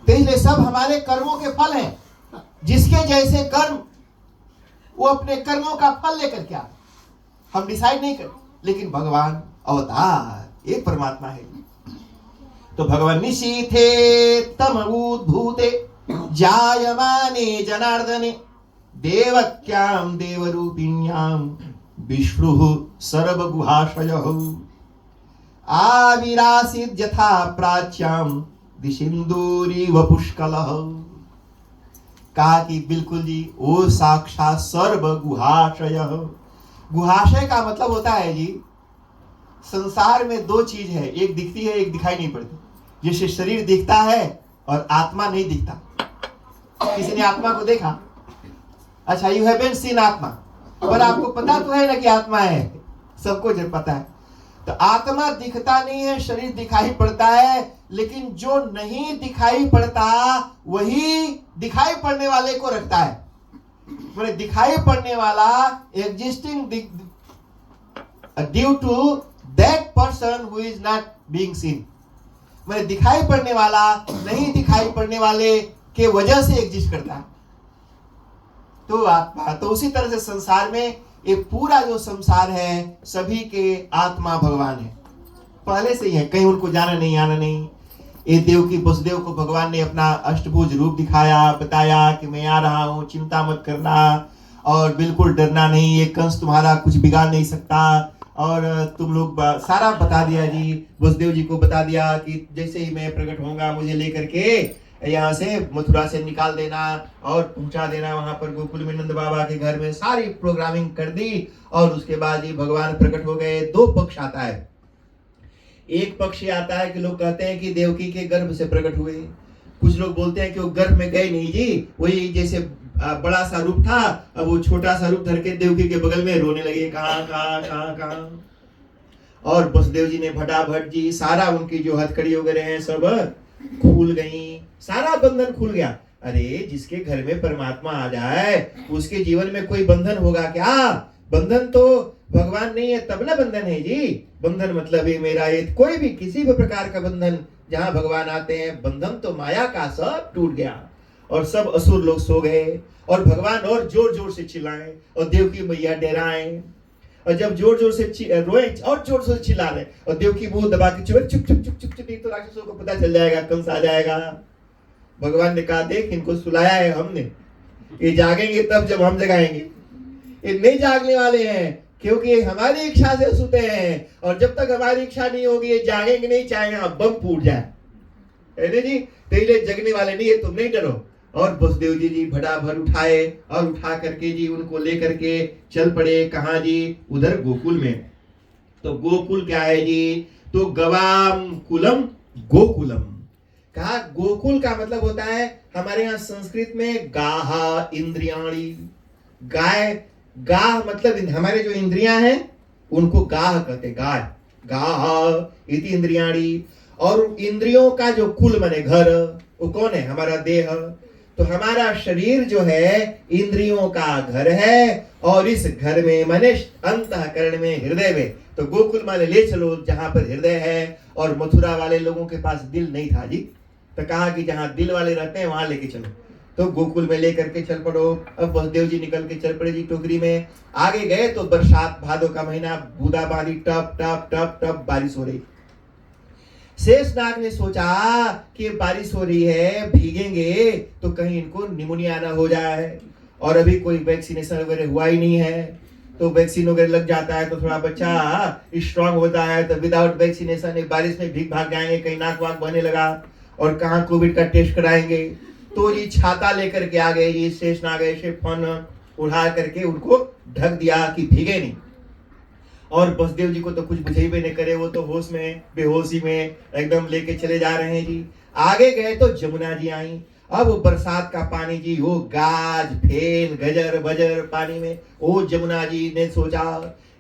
[SPEAKER 1] तो इसलिए सब हमारे कर्मों के फल हैं। जिसके जैसे कर्म, वो अपने कर्मों का फल लेकर के आए, हम डिसाइड नहीं कर। लेकिन भगवान अवतार एक परमात्मा है। तो भगवान निशीथे तम उद्भूते जायमाने जनार्दने देवक्याम देवरूपिण्याम विष्णुः सर्वगुहाशयः आविरासीत् यथा प्राच्याम दिशिंदूरिव पुष्कलः। कहा कि बिल्कुल जी वो साक्षात सर्वगुहाशयः। गुहाशय का मतलब होता है जी, संसार में 2 चीज है, एक दिखती है एक दिखाई नहीं पड़ती। जैसे शरीर दिखता है और आत्मा नहीं दिखता। किसी ने आत्मा को देखा? अच्छा, यू हैवंट सीन आत्मा, पर आपको पता तो है ना कि आत्मा है, सबको जब पता है। तो आत्मा दिखता नहीं है, शरीर दिखाई पड़ता है। लेकिन जो नहीं दिखाई पड़ता वही दिखाई पड़ने वाले को रखता है। मतलब दिखाई पड़ने वाला existing due to that person who is not being seen. मतलब दिखाई पड़ने वाला नहीं दिखाई पड़ने वाले के वजह से एग्जिस्ट करता है। तो आत्मा, तो उसी तरह से संसार में ये पूरा जो संसार है, सभी के आत्मा भगवान है, पहले से ही है, कहीं उनको जाना नहीं आना नहीं। ये देव की वसुदेव को भगवान ने अपना अष्टभुज रूप दिखाया, बताया कि मैं आ रहा हूँ, चिंता मत करना और बिल्कुल डरना नहीं, ये कंस तुम्हारा कुछ बिगाड़ नहीं सकता। और तुम लोग सारा बता दिया जी, वसुदेव जी को बता दिया कि जैसे ही मैं प्रकट होऊंगा मुझे लेकर के यहाँ से मथुरा से निकाल देना और पहुंचा देना वहां पर गोकुल में नंद बाबा के घर में। सारी प्रोग्रामिंग कर दी और उसके बाद ये भगवान प्रकट हो गए। 2 पक्ष आता है, एक पक्ष ये आता है कि लोग कहते हैं कि देवकी के गर्भ से प्रकट हुए, कुछ लोग बोलते हैं कि वो गर्भ में गए नहीं जी, वही जैसे बड़ा सा रूप था, अब वो छोटा सा रूप धर के देवकी के बगल में रोने लगे, कहाँ कहाँ कहाँ कहाँ। और वसुदेव जी ने फटाफट जी सारा उनकी जो हथकड़ी वगैरह हैं सब खुल गई, सारा बंधन खुल गया। अरे जिसके घर में परमात्मा आ जाए उसके जीवन में कोई बंधन होगा क्या? बंधन तो भगवान नहीं है तब ना बंधन है जी। बंधन मतलब ये मेरा ये कोई भी किसी भी प्रकार का बंधन जहां भगवान आते हैं, बंधन तो माया का सब टूट गया और सब असुर लोग सो गए और भगवान और जोर जोर से चिल्लाए और देवकी मैया डराए और जब जोर जोर से रोए और जोर से चिल्ला रहे और देवकी मुंह दबा के चुप चुप चुप चुप चुप, तो राक्षसों को पता चल जाएगा, कंस आ जाएगा। भगवान ने कहा देख इनको सुलाया है हमने, ये जागेंगे तब जब हम जगाएंगे, ये नहीं जागने वाले हैं क्योंकि हमारी इच्छा से सोते हैं और जब तक हमारी इच्छा नहीं होगी ये जागेंगे नहीं, चाहे यहाँ बम फूट जाए, है ना जी। तो ये जगने वाले नहीं है, तुम नहीं डरो। और वसुदेव जी भटाभट उठाए और उठा करके जी उनको लेकर के चल पड़े, कहाँ जी? उधर गोकुल में। तो गोकुल क्या है जी? तो गवाम कुलम गोकुलम। कहा गोकुल का मतलब होता है हमारे यहाँ संस्कृत में गाहा इंद्रियाणी, गाय, गाह मतलब हमारे जो इंद्रियां हैं उनको गाह कहते, गाय, गाह इति इंद्रियाणी। और इंद्रियों का जो कुल माने घर, वो कौन है? हमारा देह। तो हमारा शरीर जो है इंद्रियों का घर है और इस घर में माने अंतःकरण में, हृदय में। तो गोकुल माने ले चलो जहां पर हृदय है। और मथुरा वाले लोगों के पास दिल नहीं था जी, तो कहा कि जहां दिल वाले रहते हैं वहां लेके चलो। तो गोकुल में लेकर के चल पड़ो। अब वसुदेव जी निकल के चल पड़े जी टोकरी में। आगे गए तो बरसात, भादो का महीना, बूंदाबांदी, टप टप टप टप बारिश हो रही। शेषनाग ने सोचा कि बारिश हो रही है, भीगेंगे तो कहीं इनको निमोनिया ना हो जाए, और अभी कोई वैक्सीनेशन वगैरह हुआ ही नहीं है। तो वैक्सीन वगैरह लग जाता है तो थोड़ा बच्चा स्ट्रांग होता है, तो विदाउट वैक्सीनेशन बारिश में भीग भाग जाएंगे, कहीं नाक वाक बहने लगा और कहाँ कोविड का टेस्ट कराएंगे। तो जी छाता लेकर के आ गए जी शेषनाग, ऐसे फन उड़ा करके उनको ढक दिया कि भीगे नहीं। और वसुदेव जी को तो कुछ बुझे भी नहीं करे, वो तो होश में, बेहोशी में एकदम लेके चले जा रहे हैं जी। आगे गए तो जमुना जी आई। अब बरसात का पानी जी, वो गाज फेन गजर बजर पानी में। वो जमुना जी ने सोचा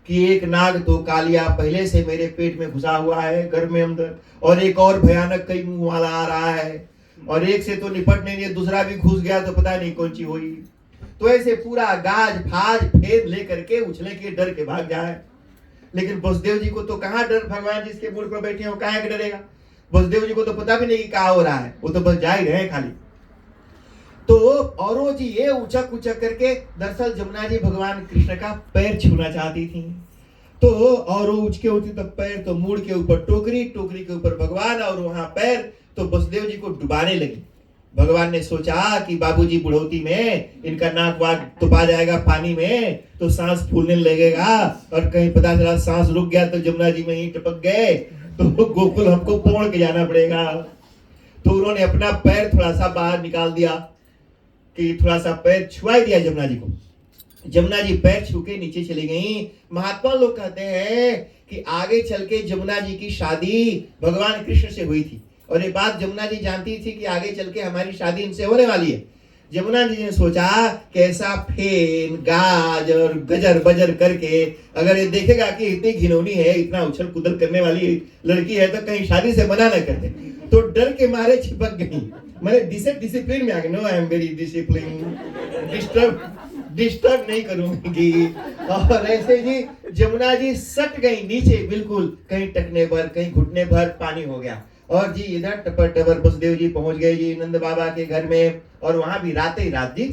[SPEAKER 1] कि एक नाग तो कालिया पहले से मेरे पेट में घुसा हुआ है घर में अंदर, और एक और भयानक कई मुंह वाला आ रहा है, और एक से तो निपट नहीं, दूसरा भी घुस गया तो पता नहीं कौन सी हुई। तो ऐसे पूरा गाज फाज फेर लेकर के उछले के डर के भाग जाए। लेकिन वसुदेव जी को तो कहाँ डर, भगवान जिसके मूड पर बैठे हो कहाँ के डरेगा। वसुदेव जी को तो पता भी नहीं कि क्या हो रहा है, वो तो बस जा ही रहे हैं खाली। तो औरों जी ये उचक उचक करके, दरअसल जमुना जी भगवान कृष्ण का पैर छूना चाहती थी। तो और उचके उठती तो पैर, तो मूड के ऊपर टोकरी, टोकरी के ऊपर भगवान और वहां पैर, तो वसुदेव जी को डुबाने लगी। भगवान ने सोचा कि बाबूजी बुढ़ौती में इनका नाक वाक तुपा जाएगा पानी में, तो सांस फूलने लगेगा, और कहीं पता चला सांस रुक गया तो जमुना जी में ही टपक गए, तो गोकुल हमको पोड़ के जाना पड़ेगा। तो उन्होंने अपना पैर थोड़ा सा बाहर निकाल दिया, कि थोड़ा सा पैर छुआ दिया जमुना जी को। जमुना जी पैर छू के नीचे चली गई। महात्मा लोग कहते हैं कि आगे चल के जमुना जी की शादी भगवान कृष्ण से हुई थी, और ये बात जमुना जी जानती थी कि आगे चल के हमारी शादी इनसे होने वाली है। जमुना जी ने सोचा कि ऐसा फेन गाज और गजर बजर करके अगर ये देखेगा कि इतनी घिनौनी है, इतना उछल कूदल करने वाली लड़की है, तो कहीं शादी से मना न करते। तो डर के मारे चिपक गई, मैंने डिसिप्लिन में आ गई, no I am very discipline, disturb नहीं करूंगी। और ऐसे जी जमुना जी सट गई नीचे बिल्कुल, कहीं टकने भर कहीं घुटने भर पानी हो गया। और जी इधर टपर टपर वसुदेव जी पहुंच गए जी नंद बाबा के घर में, और वहां भी रात ही रात जी